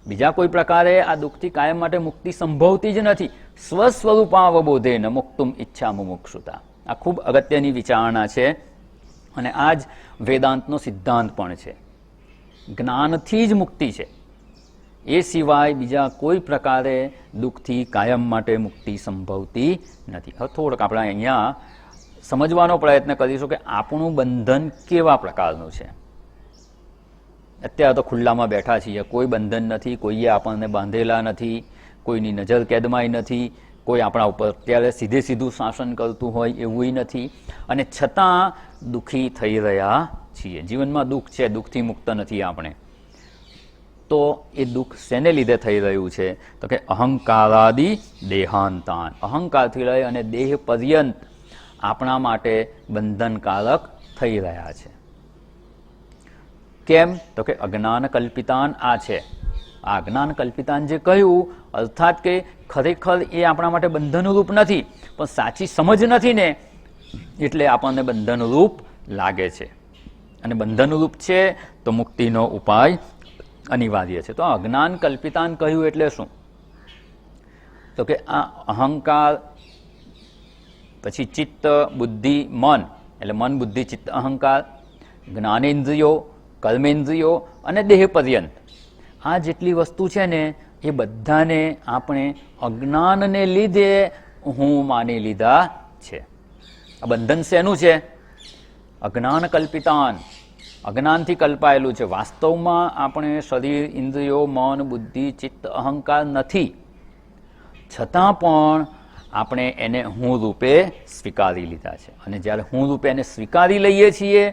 બીજા કોઈ પ્રકારે આ દુઃખથી કાયમ માટે મુક્તિ સંભવતી જ નથી. સ્વસ્વરૂપાવબોધેન મુક્તુમ ઈચ્છા મુમુક્ષુતા. આ ખૂબ અગત્યની વિચારણા છે અને આ જ વેદાંતનો સિદ્ધાંત પણ છે. જ્ઞાનથી જ મુક્તિ છે, એ સિવાય બીજા કોઈ પ્રકારે દુઃખથી કાયમ માટે મુક્તિ સંભવતી નથી. હવે થોડોક આપણે અહીંયા સમજવાનો પ્રયત્ન કરીશું કે આપણું બંધન કેવા પ્રકારનું છે. અત્યારે તો ખુલ્લામાં બેઠા છીએ, કોઈ બંધન નથી, કોઈએ આપણને બાંધેલા નથી, કોઈની નજર કેદમાંય નથી, કોઈ આપણા ઉપર અત્યારે સીધું શાસન કરતું હોય એવું નથી, અને છતાં દુઃખી થઈ રહ્યા છીએ. જીવનમાં દુઃખ છે, દુઃખથી મુક્ત નથી આપણે. તો એ દુઃખ શેને લીધે થઈ રહ્યું છે? તો કે અહંકારાદિ દેહાંતાન, અહંકારથી લઈ અને દેહ પર્યંત આપણા માટે બંધનકારક થઈ રહ્યા છે. કેમ? તો કે અજ્ઞાન કલ્પિતાન આ છે. આ અજ્ઞાન કલ્પિતાન જે કહ્યું, અર્થાત કે ખરેખર એ આપણા માટે બંધનરૂપ નથી, પણ સાચી સમજ નથી ને એટલે આપણને બંધનરૂપ લાગે છે. અને બંધનરૂપ છે તો મુક્તિનો ઉપાય અનિવાર્ય છે. તો અજ્ઞાન કલ્પિતાન કહ્યું એટલે શું? તો કે આ અહંકાર, પછી ચિત્ત, બુદ્ધિ, મન, એટલે મન, બુદ્ધિ, ચિત્ત, અહંકાર, જ્ઞાનેન્દ્રિયો, કર્મેન્દ્રિયો અને દેહ પર્યંત, આ જેટલી વસ્તુ છે ને એ બધાને આપણે અજ્ઞાનને લીધે હું માની લીધા છે. આ બંધન શેનું છે? અજ્ઞાન કલ્પિતાન, અજ્ઞાનથી કલ્પાયેલું છે. વાસ્તવમાં આપણે શરીર, ઇન્દ્રિયો, મન, બુદ્ધિ, ચિત્ત, અહંકાર નથી, છતાં પણ આપણે એને હું રૂપે સ્વીકારી લીધા છે. અને જ્યારે હું રૂપે એને સ્વીકારી લઈએ છીએ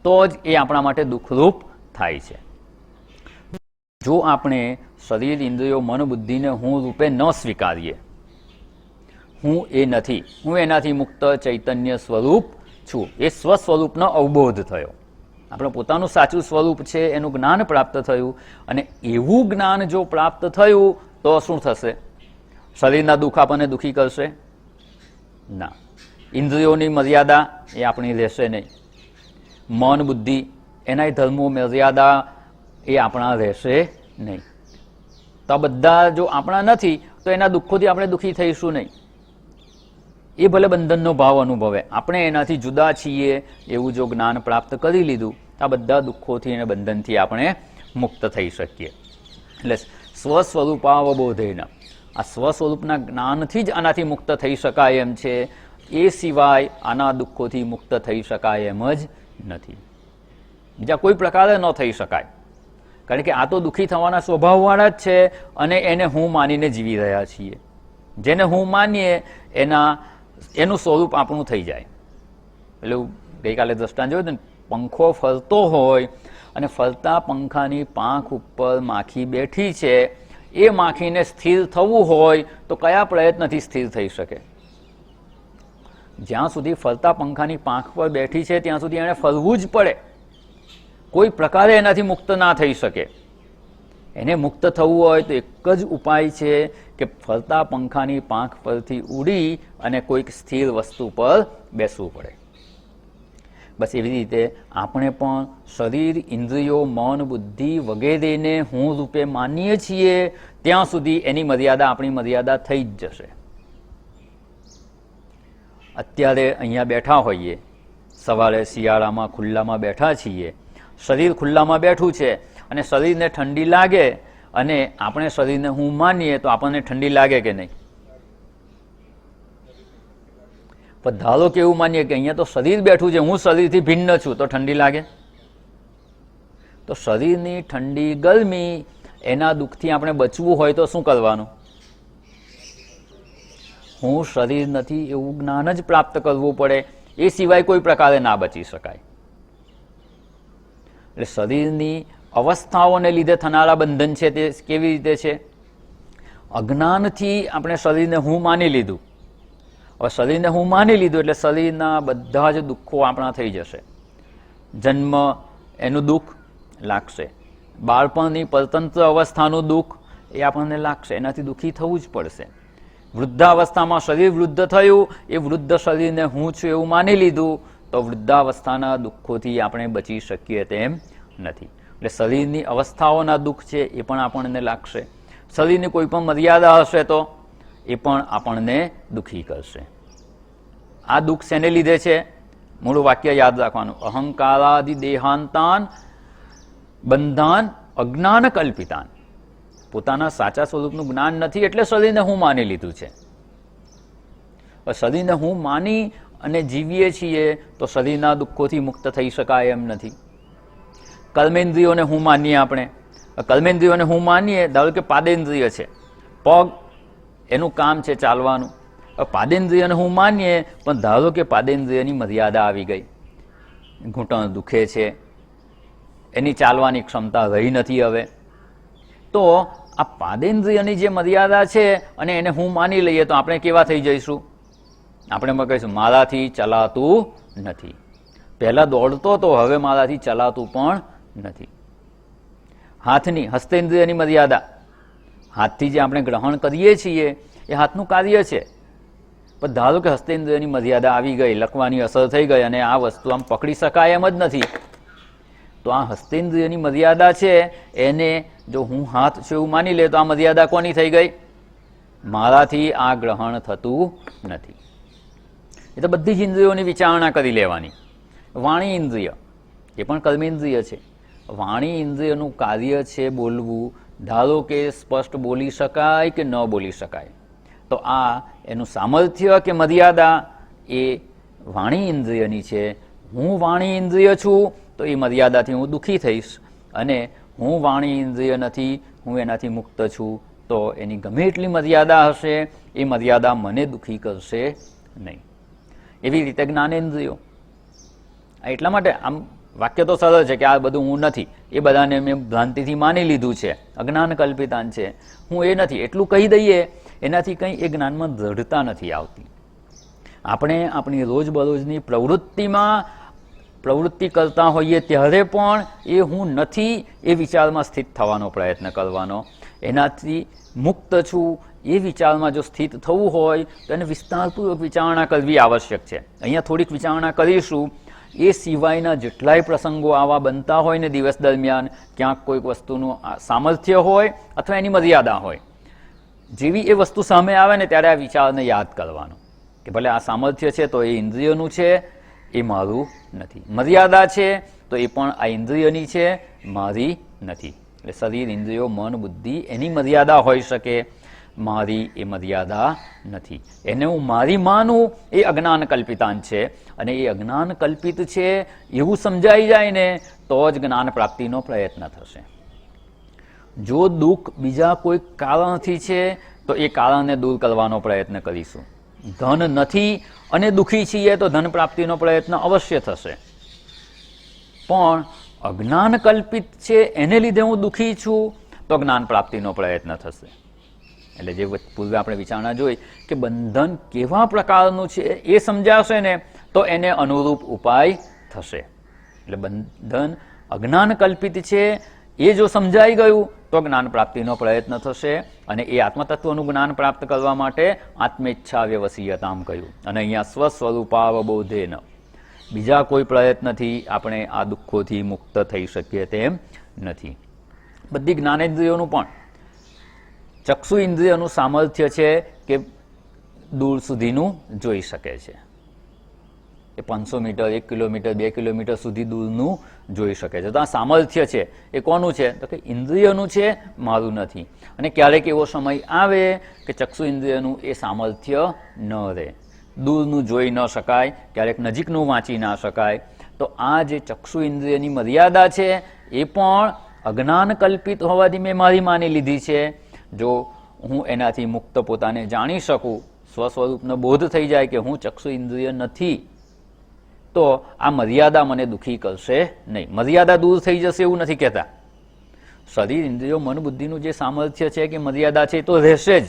તો જ એ આપણા માટે દુઃખરૂપ થાય છે. જો આપણે શરીર, ઇન્દ્રિયો, મન, બુદ્ધિને હું રૂપે ન સ્વીકારીએ, હું એ નથી, હું એનાથી મુક્ત ચૈતન્ય સ્વરૂપ છું, એ સ્વસ્વરૂપનો અવબોધ થયો, આપણે પોતાનું સાચું સ્વરૂપ છે એનું જ્ઞાન પ્રાપ્ત થયું. અને એવું જ્ઞાન જો પ્રાપ્ત થયું તો શું થશે? શરીરના દુઃખ આપણને દુઃખી કરશે? ના. ઇન્દ્રિયોની મર્યાદા એ આપણી રહેશે નહીં. મન, બુદ્ધિ, એના ધર્મો, મર્યાદા એ આપણા રહેશે નહીં. તો આ બધા જો આપણા નથી તો એના દુઃખોથી આપણે દુઃખી થઈશું નહીં. એ ભલે બંધનનો ભાવ અનુભવે, આપણે એનાથી જુદા છીએ એવું જો જ્ઞાન પ્રાપ્ત કરી લીધું, આ બધા દુઃખોથી અને બંધનથી આપણે મુક્ત થઈ શકીએ. એટલે સ્વસ્વરૂપાવબોધેન, આ સ્વસ્વરૂપના જ્ઞાનથી જ આનાથી મુક્ત થઈ શકાય એમ છે. એ સિવાય આના દુઃખોથી મુક્ત થઈ શકાય એમ જ નથી. બીજા કોઈ પ્રકારે ન થઈ શકાય, કારણ કે આ તો દુઃખી થવાના સ્વભાવવાળા જ છે અને એને હું માનીને જીવી રહ્યા છીએ. જેને હું માનીએ એનું સ્વરૂપ આપણું થઈ જાય. એટલે ગઈકાલે દ્રષ્ટાંત જોયું ને, પંખો ફરતો હોય અને ફરતા પંખાની પાંખ ઉપર માખી બેઠી છે, એ માખીને સ્થિર થવું હોય તો કયા પ્રયત્નથી સ્થિર થઈ શકે? જ્યાં સુધી ફરતા પંખાની પાંખ પર બેઠી છે ત્યાં સુધી એણે ફરવું જ પડે, કોઈ પ્રકારે એનાથી મુક્ત ના થઈ શકે. એને મુક્ત થવું હોય તો એક જ ઉપાય છે કે ફરતા પંખાની પાંખ પરથી ઉડી અને કોઈક સ્થિર વસ્તુ પર બેસવું પડે. બસ એવી રીતે આપણે પણ શરીર, ઇન્દ્રિયો, મન, બુદ્ધિ વગેરેને હું રૂપે માનીએ છીએ ત્યાં સુધી એની મર્યાદા આપણી મર્યાદા થઈ જ જશે. અત્યારે અહીંયા બેઠા હોઈએ, સવારે શિયાળામાં ખુલ્લામાં બેઠા છીએ, શરીર ખુલ્લામાં બેઠું છે અને શરીરને ઠંડી લાગે અને આપણે શરીરને હું માનીએ તો આપણને ઠંડી લાગે કે નહીં? પણ ધારો કે એવું માનીએ કે અહીંયા તો શરીર બેઠું છે, હું શરીરથી ભિન્ન છું, તો ઠંડી લાગે? તો શરીરની ઠંડી, ગરમી, એના દુઃખથી આપણે બચવું હોય તો શું કરવાનું? હું શરીર નથી એવું જ્ઞાન જ પ્રાપ્ત કરવું પડે, એ સિવાય કોઈ પ્રકારે ના બચી શકાય. એટલે શરીરની અવસ્થાઓને લીધે થનારા બંધન છે તે કેવી રીતે છે? અજ્ઞાનથી આપણે શરીરને હું માની લીધું. હવે શરીરને હું માની લીધું એટલે શરીરના બધા જ દુઃખો આપણા થઈ જશે. જન્મ એનું દુઃખ લાગશે, બાળપણની પરતંત્ર અવસ્થાનું દુઃખ એ આપણને લાગશે, એનાથી દુઃખી થવું જ પડશે. વૃદ્ધાવસ્થામાં શરીર વૃદ્ધ થયું, એ વૃદ્ધ શરીરને હું છું એવું માની લીધું તો વૃદ્ધાવસ્થાના દુઃખોથી આપણે બચી શકીએ તેમ નથી. એટલે શરીરની અવસ્થાઓના દુઃખ છે એ પણ આપણને લાગશે. શરીરની કોઈ પણ મર્યાદા હશે તો એ પણ આપણને દુઃખી કરશે. આ દુઃખ શેને લીધે છે? મૂળ વાક્ય યાદ રાખવાનું, અહંકારાદિ દેહાંતાન બંધાન અજ્ઞાન કલ્પિતાન. પોતાના સાચા સ્વરૂપનું જ્ઞાન નથી એટલે શરીરને હું માની લીધું છે. શરીરને હું માની અને જીવીએ છીએ તો શરીરના દુઃખોથી મુક્ત થઈ શકાય એમ નથી. કર્મેન્દ્રિયોને હું માનીએ આપણે, કર્મેન્દ્રિયોને હું માનીએ, ધારો કે પાદેન્દ્રિય છે, પગ એનું કામ છે ચાલવાનું, પાદેન્દ્રિયને હું માનીએ પણ ધારો કે પાદેન્દ્રિયની મર્યાદા આવી ગઈ, ઘૂંટણ દુખે છે, એની ચાલવાની ક્ષમતા રહી નથી, હવે તો આ પાદેન્દ્રિયની જે મર્યાદા છે અને એને હું માની લઈએ તો આપણે કેવા થઈ જઈશું? આપણે કહીશું મારાથી ચલાતું નથી. પહેલા દોડતો તો હવે મારાથી ચલાતું પણ નથી. હાથની હસ્તેન્દ્રિયની મર્યાદા, હાથથી જે આપણે ગ્રહણ કરીએ છીએ એ હાથનું કાર્ય છે, પણ ધારો કે હસ્તેન્દ્રિયની મર્યાદા આવી ગઈ, લખવાની અસર થઈ ગઈ અને આ વસ્તુ આમ પકડી શકાય એમ જ નથી, તો આ હસ્તેન્દ્રિયની મર્યાદા છે એને જો હું હાથ છે એવું માની લે તો આ મર્યાદા કોની થઈ ગઈ? મારાથી આ ગ્રહણ થતું નથી. એ તો બધી જ ઇન્દ્રિયોની વિચારણા કરી લેવાની. વાણી ઇન્દ્રિય એ પણ કર્મેન્દ્રિય છે. વાણી ઇન્દ્રિયનું કાર્ય છે બોલવું. ધારો કે સ્પષ્ટ બોલી શકાય કે ન બોલી શકાય, તો આ એનું સામર્થ્ય કે મર્યાદા એ વાણી ઇન્દ્રિયની છે. હું વાણી ઇન્દ્રિય છું તો એ મર્યાદાથી હું દુઃખી થઈશ, અને હું વાણી ઇન્દ્રિય નથી, હું એનાથી મુક્ત છું, તો એની ગમે એટલી મર્યાદા હશે એ મર્યાદા મને દુઃખી કરશે નહીં. એવી રીતે જ્ઞાનેન્દ્રિયો. એટલા માટે આમ વાક્ય તો સરળ છે કે આ બધું હું નથી, એ બધાને મેં ભ્રાંતિથી માની લીધું છે, અજ્ઞાન કલ્પિતાન છે, હું એ નથી એટલું કહી દઈએ એનાથી કંઈ એ જ્ઞાનમાં દૃઢતા નથી આવતી. આપણે આપણી રોજબરોજની પ્રવૃત્તિ કરતા હોઈએ ત્યારે પણ એ હું નથી એ વિચારમાં સ્થિત થવાનો પ્રયત્ન કરવાનો. એનાથી મુક્ત છું એ વિચારમાં જો સ્થિત થવું હોય તો એને વિસ્તારપૂર્વક વિચારણા કરવી આવશ્યક છે. અહીંયા થોડીક વિચારણા કરીશું. એ સિવાયના જેટલાય પ્રસંગો આવા બનતા હોય ને દિવસ દરમિયાન, ક્યાંક કોઈક વસ્તુનું સામર્થ્ય હોય અથવા એની મર્યાદા હોય, જેવી એ વસ્તુ સામે આવે ને ત્યારે આ વિચારને યાદ કરવાનો કે ભલે આ સામર્થ્ય છે તો એ ઇન્દ્રિયનું છે, એ મારું નથી. મર્યાદા છે તો એ પણ આ ઇન્દ્રિયની છે, મારી નથી. એટલે શરીર, ઇન્દ્રિયો, મન, બુદ્ધિ એની મર્યાદા હોઈ શકે, મારી એ મર્યાદા નથી. એને હું મારી માનું એ અજ્ઞાન કલ્પિતાન છે, અને એ અજ્ઞાન કલ્પિત છે એવું સમજાઈ જાય ને તો જ જ્ઞાન પ્રાપ્તિનો પ્રયત્ન થશે. જો દુઃખ બીજા કોઈ કારણથી છે તો એ કારણને દૂર કરવાનો પ્રયત્ન કરીશું. ધન નથી અને દુઃખી છીએ તો ધન પ્રાપ્તિનો પ્રયત્ન અવશ્ય થશે, પણ અજ્ઞાન કલ્પિત છે એને લીધે હું દુઃખી છું તો જ્ઞાન પ્રાપ્તિનો પ્રયત્ન થશે. એટલે જે પૂર્વે આપણે વિચારણા જોઈ કે બંધન કેવા પ્રકારનું છે એ સમજાશે ને તો એને અનુરૂપ ઉપાય થશે. એટલે બંધન અજ્ઞાન કલ્પિત છે એ જો સમજાઈ ગયું તો જ્ઞાન પ્રાપ્તિનો પ્રયત્ન થશે, અને એ આત્મતત્વનું જ્ઞાન પ્રાપ્ત કરવા માટે આત્મેચ્છા વ્યવસીયતામ કહ્યું. અને અહીંયા સ્વસ્વરૂપાવબોધેન, બીજા કોઈ પ્રયત્નથી આપણે આ દુઃખોથી મુક્ત થઈ શકીએ તેમ નથી. બધી જ્ઞાનેન્દ્રિયોનું પણ ચક્ષુ ઇન્દ્રિયનું સામર્થ્ય છે કે દૂર સુધીનું જોઈ શકે છે. એ 500 મીટર, 1 કિલોમીટર, 2 કિલોમીટર સુધી દૂરનું જોઈ શકે છે. તો આ સામર્થ્ય છે એ કોનું છે? તો કે ઇન્દ્રિયનું છે, મારું નથી. અને ક્યારેક એવો સમય આવે કે ચક્ષુ ઇન્દ્રિયનું એ સામર્થ્ય ન રહે, દૂરનું જોઈ ન શકાય, ક્યારેક નજીકનું વાંચી ના શકાય. તો આ જે ચક્ષુ ઇન્દ્રિયની મર્યાદા છે એ પણ અજ્ઞાન કલ્પિત હોવાથી મેં મારી માની લીધી છે. જો હું એનાથી મુક્ત પોતાને જાણી શકું, સ્વસ્વરૂપનો બોધ થઈ જાય કે હું ચક્ષુ ઇન્દ્રિય નથી, તો આ મર્યાદા મને દુઃખી કરશે નહીં. મર્યાદા દૂર થઈ જશે એવું નથી કહેતા. શરીર, ઇન્દ્રિયો, મન, બુદ્ધિનું જે સામર્થ્ય છે કે મર્યાદા છે એ તો રહેશે જ,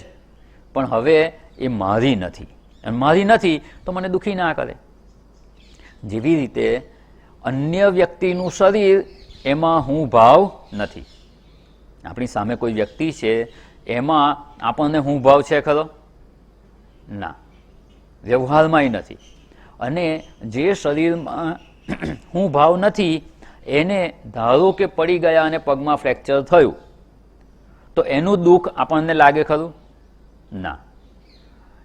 પણ હવે એ મારી નથી, અને મારી નથી તો મને દુઃખી ના કરે. જેવી રીતે અન્ય વ્યક્તિનું શરીર, એમાં હું ભાવ નથી. આપણી સામે કોઈ વ્યક્તિ છે એમાં આપણને હું ભાવ છે ખરો? ના, વ્યવહારમાંય નથી. અને જે શરીરમાં હું ભાવ નથી એને ધારો કે પડી ગયા અને પગમાં ફ્રેક્ચર થયું તો એનું દુઃખ આપણને લાગે ખરું? ના.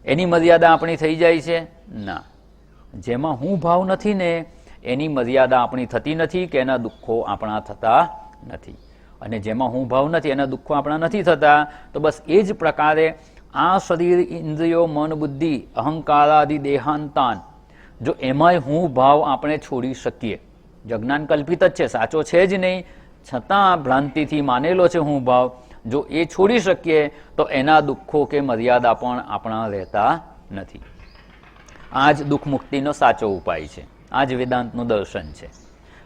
એની મર્યાદા આપણી થઈ જાય છે? ના. જેમાં હું ભાવ નથી ને એની મર્યાદા આપણી થતી નથી કે એના દુઃખો આપણા થતા નથી. અને જેમાં હું ભાવ નથી એના દુઃખો આપણા નથી થતા. તો બસ એ જ પ્રકારે આ શરીર, ઇન્દ્રિયો, મન, બુદ્ધિ, અહંકારાદિ દેહાંતાન, જો એમાંય હું ભાવ આપણે છોડી શકીએ, જો જ્ઞાન કલ્પિત જ છે, સાચો છે જ નહીં, છતાં ભ્રાંતિથી માનેલો છે હું ભાવ, જો એ છોડી શકીએ તો એના દુઃખો કે મર્યાદા પણ આપણા રહેતા નથી. આ જ દુઃખ મુક્તિનો સાચો ઉપાય છે. આ જ વેદાંતનું દર્શન છે.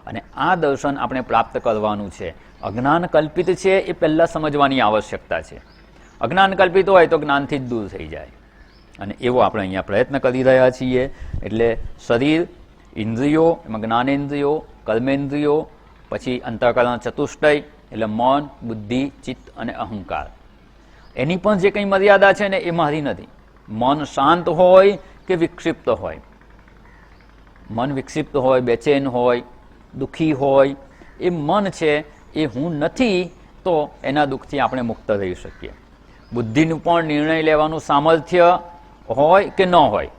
અને આ દર્શન આપણે પ્રાપ્ત કરવાનું છે. અજ્ઞાન કલ્પિત છે એ પહેલાં સમજવાની આવશ્યકતા છે. અજ્ઞાન કલ્પિત હોય તો જ્ઞાનથી જ દૂર થઈ જાય, અને એવો આપણે અહીંયા પ્રયત્ન કરી રહ્યા છીએ. એટલે શરીર, ઇન્દ્રિયો, એમાં જ્ઞાનેન્દ્રિયો, કર્મેન્દ્રિયો, પછી અંતઃકરણ ચતુષ્ટય એટલે મન, બુદ્ધિ, ચિત્ત અને અહંકાર, એની પણ જે કંઈ મર્યાદા છે ને એ મારી નથી. મન શાંત હોય કે વિક્ષિપ્ત હોય, મન વિક્ષિપ્ત હોય, બેચેન હોય, દુઃખી હોય, એ મન છે એ હું નથી, તો એના દુઃખથી આપણે મુક્ત રહી શકીએ. બુદ્ધિનું પણ નિર્ણય લેવાનું સામર્થ્ય હોય કે ન હોય,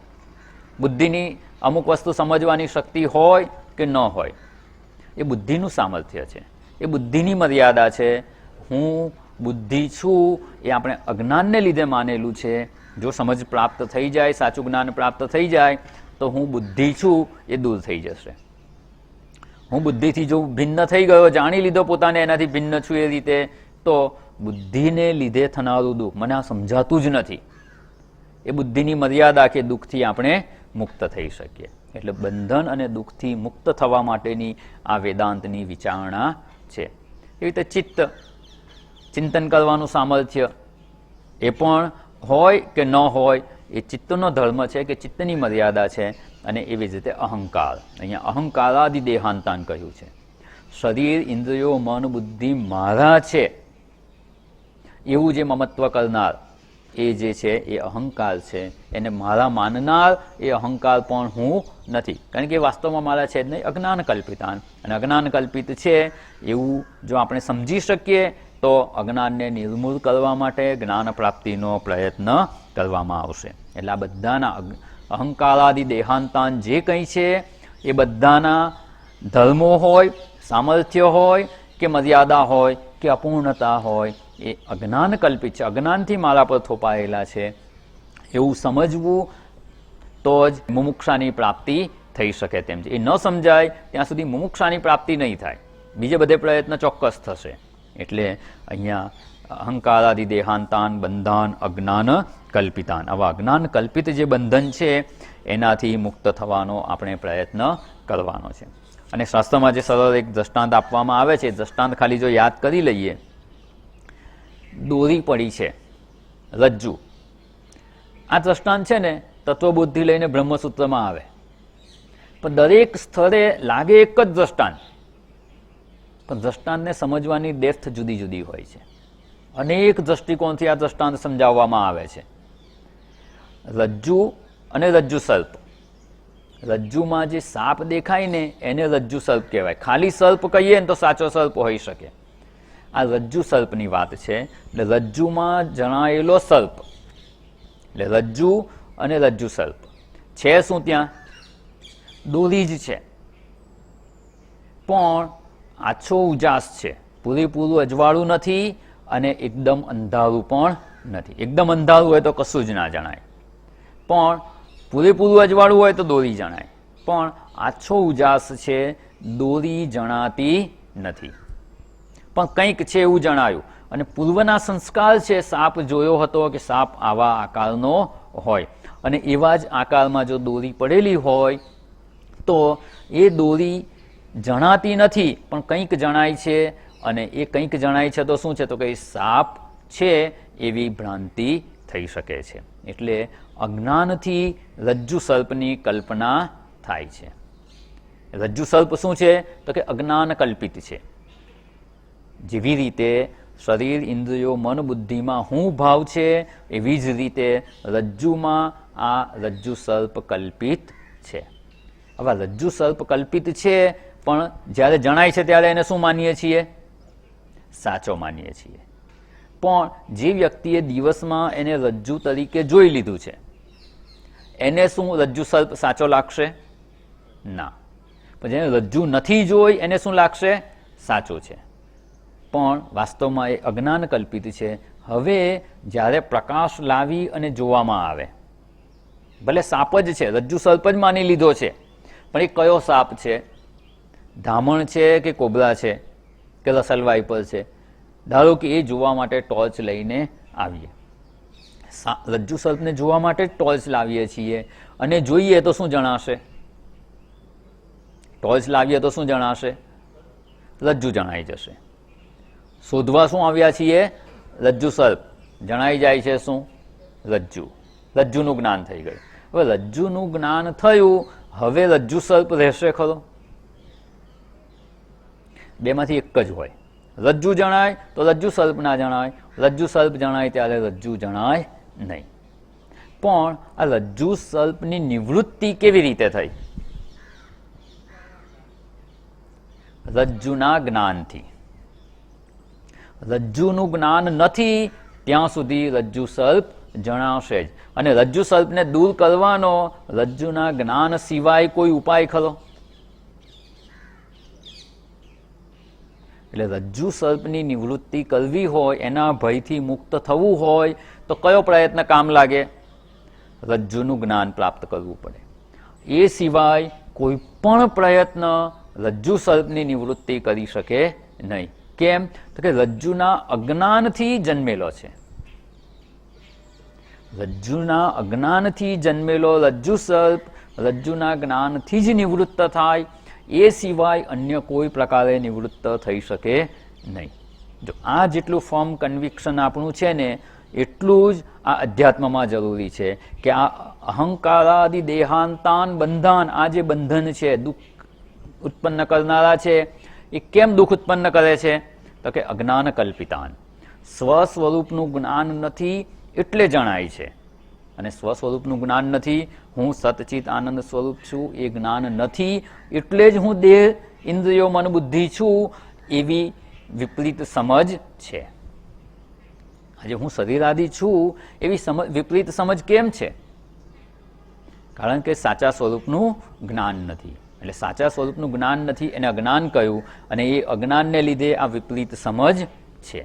બુદ્ધિની અમુક વસ્તુ સમજવાની શક્તિ હોય કે ન હોય, એ બુદ્ધિનું સામર્થ્ય છે, એ બુદ્ધિની મર્યાદા છે. હું બુદ્ધિ છું એ આપણે અજ્ઞાનને લીધે માનેલું છે. જો સમજ પ્રાપ્ત થઈ જાય, સાચું જ્ઞાન પ્રાપ્ત થઈ જાય તો હું બુદ્ધિ છું એ દૂર થઈ જશે. હું બુદ્ધિથી જો ભિન્ન થઈ ગયો, જાણી લીધો પોતાને એનાથી ભિન્ન છું એ રીતે, તો બુદ્ધિને લીધે થનારું દુઃખ મને આ સમજાતું જ નથી, એ બુદ્ધિની મર્યાદા કે દુઃખથી આપણે મુક્ત થઈ શકીએ. એટલે બંધન અને દુઃખથી મુક્ત થવા માટેની આ વેદાંતની વિચારણા છે. એવી રીતે ચિત્ત, ચિંતન કરવાનું સામર્થ્ય એ પણ હોય કે ન હોય, એ ચિત્તનો ધર્મ છે કે ચિત્તની મર્યાદા છે. અને એવી જ રીતે અહંકાર, અહીંયા અહંકારાદિ દેહાંતાન કહ્યું છે. શરીર, ઇન્દ્રિયો, મન, બુદ્ધિ મારા છે એવું જે મમત્વ કરનાર એ જે છે એ અહંકાર છે. એને મારા માનનાર એ અહંકાર પણ હું નથી, કારણ કે એ વાસ્તવમાં મારા છે જ નહીં, અજ્ઞાન કલ્પિતાન. અને અજ્ઞાન કલ્પિત છે એવું જો આપણે સમજી શકીએ તો અજ્ઞાનને નિર્મૂળ કરવા માટે જ્ઞાન પ્રાપ્તિનો પ્રયત્ન કરવામાં આવશે. એટલે આ બધાના અહંકારાદિ દેહાંતાન જે કંઈ છે એ બધાના ધર્મો હોય, સામર્થ્ય હોય કે મર્યાદા હોય કે અપૂર્ણતા હોય, એ અજ્ઞાન કલ્પિત છે, અજ્ઞાનથી મારા પર થોપાયેલા છે એવું સમજવું તો જ મુમુક્ષાની પ્રાપ્તિ થઈ શકે તેમ છે. એ ન સમજાય ત્યાં સુધી મુમુક્ષાની પ્રાપ્તિ નહીં થાય, બીજે બધે પ્રયત્ન ચોક્કસ થશે. એટલે અહીંયા અહંકારાદિ દેહાંતાન બંધાન અજ્ઞાન કલ્પિતાન, આવા અજ્ઞાન કલ્પિત જે બંધન છે એનાથી મુક્ત થવાનો આપણે પ્રયત્ન કરવાનો છે. અને શાસ્ત્રમાં જે સરળ એક દ્રષ્ટાંત આપવામાં આવે છે, દ્રષ્ટાંત ખાલી જો યાદ કરી લઈએ. દોરી પડી છે, રજ્જુ. આ દ્રષ્ટાંત છે ને તત્વબુદ્ધિ લઈને બ્રહ્મસૂત્રમાં આવે, પણ દરેક સ્થળે લાગે એક જ દ્રષ્ટાંત, પણ દ્રષ્ટાંતને સમજવાની ડેપ્થ જુદી જુદી હોય છે. અનેક દ્રષ્ટિકોણથી આ દ્રષ્ટાંત સમજાવવામાં આવે છે. રજ્જુ અને રજ્જુ સર્પ, રજ્જુમાં જે સાપ દેખાય ને એને રજ્જુ સર્પ કહેવાય. ખાલી સર્પ કહીએ ને તો સાચો સર્પ હોઈ શકે. આ રજ્જુ સર્પની વાત છે. એટલે રજ્જુમાં જણાયેલો સર્પ, એટલે રજ્જુ અને રજ્જુ સર્પ છે શું? ત્યાં દોરી જ છે, પણ આછો ઉજાસ છે, પૂરેપૂરું અજવાળું નથી અને એકદમ અંધારું પણ નથી. એકદમ અંધારું હોય તો કશું જ ના જણાય, પણ પૂરેપૂરું અજવાળું હોય તો દોરી જણાય. પણ આછો ઉજાસ છે, દોરી જણાતી નથી, પણ કંઈક છે એવું જણાયું. અને પૂર્વના સંસ્કાર છે, સાપ જોયો હતો કે સાપ આવા આકારનો હોય, અને એવા જ આકારમાં જો દોરી પડેલી હોય તો એ દોરી જણાતી નથી, પણ કંઈક જણાય છે. અને એ કંઈક જણાય છે તો શું છે? તો કે સાપ છે એવી ભ્રાંતિ થઈ શકે છે. એટલે અજ્ઞાનથી રજ્જુ સર્પની કલ્પના થાય છે. રજ્જુ સર્પ શું છે? તો કે અજ્ઞાન કલ્પિત છે. જેવી રીતે શરીર, ઇન્દ્રિયો, મન, બુદ્ધિમાં હું ભાવ છે, એવી જ રીતે રજ્જુમાં આ રજ્જુ સર્પ કલ્પિત છે. હવે રજ્જુ સર્પ કલ્પિત છે, પણ જ્યારે જણાય છે ત્યારે એને શું માનીએ છીએ? સાચો માનીએ છીએ. પણ જે વ્યક્તિએ દિવસમાં એને રજ્જુ તરીકે જોઈ લીધું છે એને શું રજ્જુ સર્પ સાચો લાગશે? ના. પણ જેને રજ્જુ નથી જોઈ એને શું લાગશે? સાચું છે. પણ વાસ્તવમાં એ અજ્ઞાન કલ્પિત છે. હવે જ્યારે પ્રકાશ લાવી અને જોવામાં આવે, ભલે સાપ જ છે, રજ્જુ સર્પ જ માની લીધો છે, પણ એ કયો સાપ છે? ધામણ છે કે કોબરા છે કે રસલ વાઇપર છે? ધારો કે એ જોવા માટે ટોર્ચ લઈને આવીએ, રજ્જુ સર્પને જોવા માટે ટોર્ચ લાવીએ છીએ અને જોઈએ તો શું જણાશે? ટોર્ચ લાવીએ તો શું જણાશે? રજ્જુ જણાઈ જશે. શોધવા શું આવ્યા છીએ? રજ્જુ સર્પ. જણાઈ જાય છે શું? રજ્જુ. રજ્જુનું જ્ઞાન થઈ ગયું. હવે રજ્જુનું જ્ઞાન થયું, હવે રજ્જુ સર્પ રહેશે ખરો? બેમાંથી એક જ હોય. રજ્જુ જણાય તો રજ્જુ સર્પ ના જણાય, રજ્જુ સર્પ જણાય ત્યારે રજ્જુ જણાય નહીં. પણ આ રજ્જુ સર્પની નિવૃત્તિ કેવી રીતે થઈ? રજ્જુના જ્ઞાનથી. રજ્જુનું જ્ઞાન નથી ત્યાં સુધી રજ્જુ સર્પ જણાશે જ. અને રજ્જુ સર્પને દૂર કરવાનો રજ્જુના જ્ઞાન સિવાય કોઈ ઉપાય ખરો? એટલે રજ્જુ સર્પની નિવૃત્તિ કરવી હોય, એના ભયથી મુક્ત થવું હોય તો કયો પ્રયત્ન કામ લાગે? રજ્જુનું જ્ઞાન પ્રાપ્ત કરવું પડે. એ સિવાય કોઈ પણ પ્રયત્ન રજ્જુ સર્પની નિવૃત્તિ કરી શકે નહીં. કેમ? તો કે રજ્જુના અજ્ઞાનથી જન્મેલો છે. રજ્જુના અજ્ઞાનથી જન્મેલો રજ્જુ સર્પ રજ્જુના જ્ઞાનથી જ નિવૃત્ત થાય, એ સિવાય અન્ય કોઈ પ્રકારે નિવૃત્ત થઈ શકે નહીં. જો આ જેટલું ફર્મ કન્વિક્શન આપણું છે ને, એટલું જ આ અધ્યાત્મમાં જરૂરી છે કે આ અહંકારાદિ દેહાંતાન બંધન, આ જે બંધન છે, દુઃખ ઉત્પન્ન કરનારા છે, એ કેમ દુઃખ ઉત્પન્ન કરે છે? તો કે અજ્ઞાન કલ્પિતાન. સ્વ સ્વરૂપનું જ્ઞાન નથી એટલે જણાય છે. અને સ્વ સ્વરૂપનું જ્ઞાન નથી, હું સતચિત આનંદ સ્વરૂપ છું, એ જ્ઞાન નથી એટલે જ હું દેહ, ઇન્દ્રિયો, મન, બુદ્ધિ છું, એવી વિપરીત સમજ છે. આજે હું શરીરાદિ છું એવી વિપરીત સમજ કેમ છે? કારણ કે સાચા સ્વરૂપનું જ્ઞાન નથી. એટલે સાચા સ્વરૂપનું જ્ઞાન નથી એને અજ્ઞાન કહ્યું, અને એ અજ્ઞાનને લીધે આ વિપરીત સમજ છે.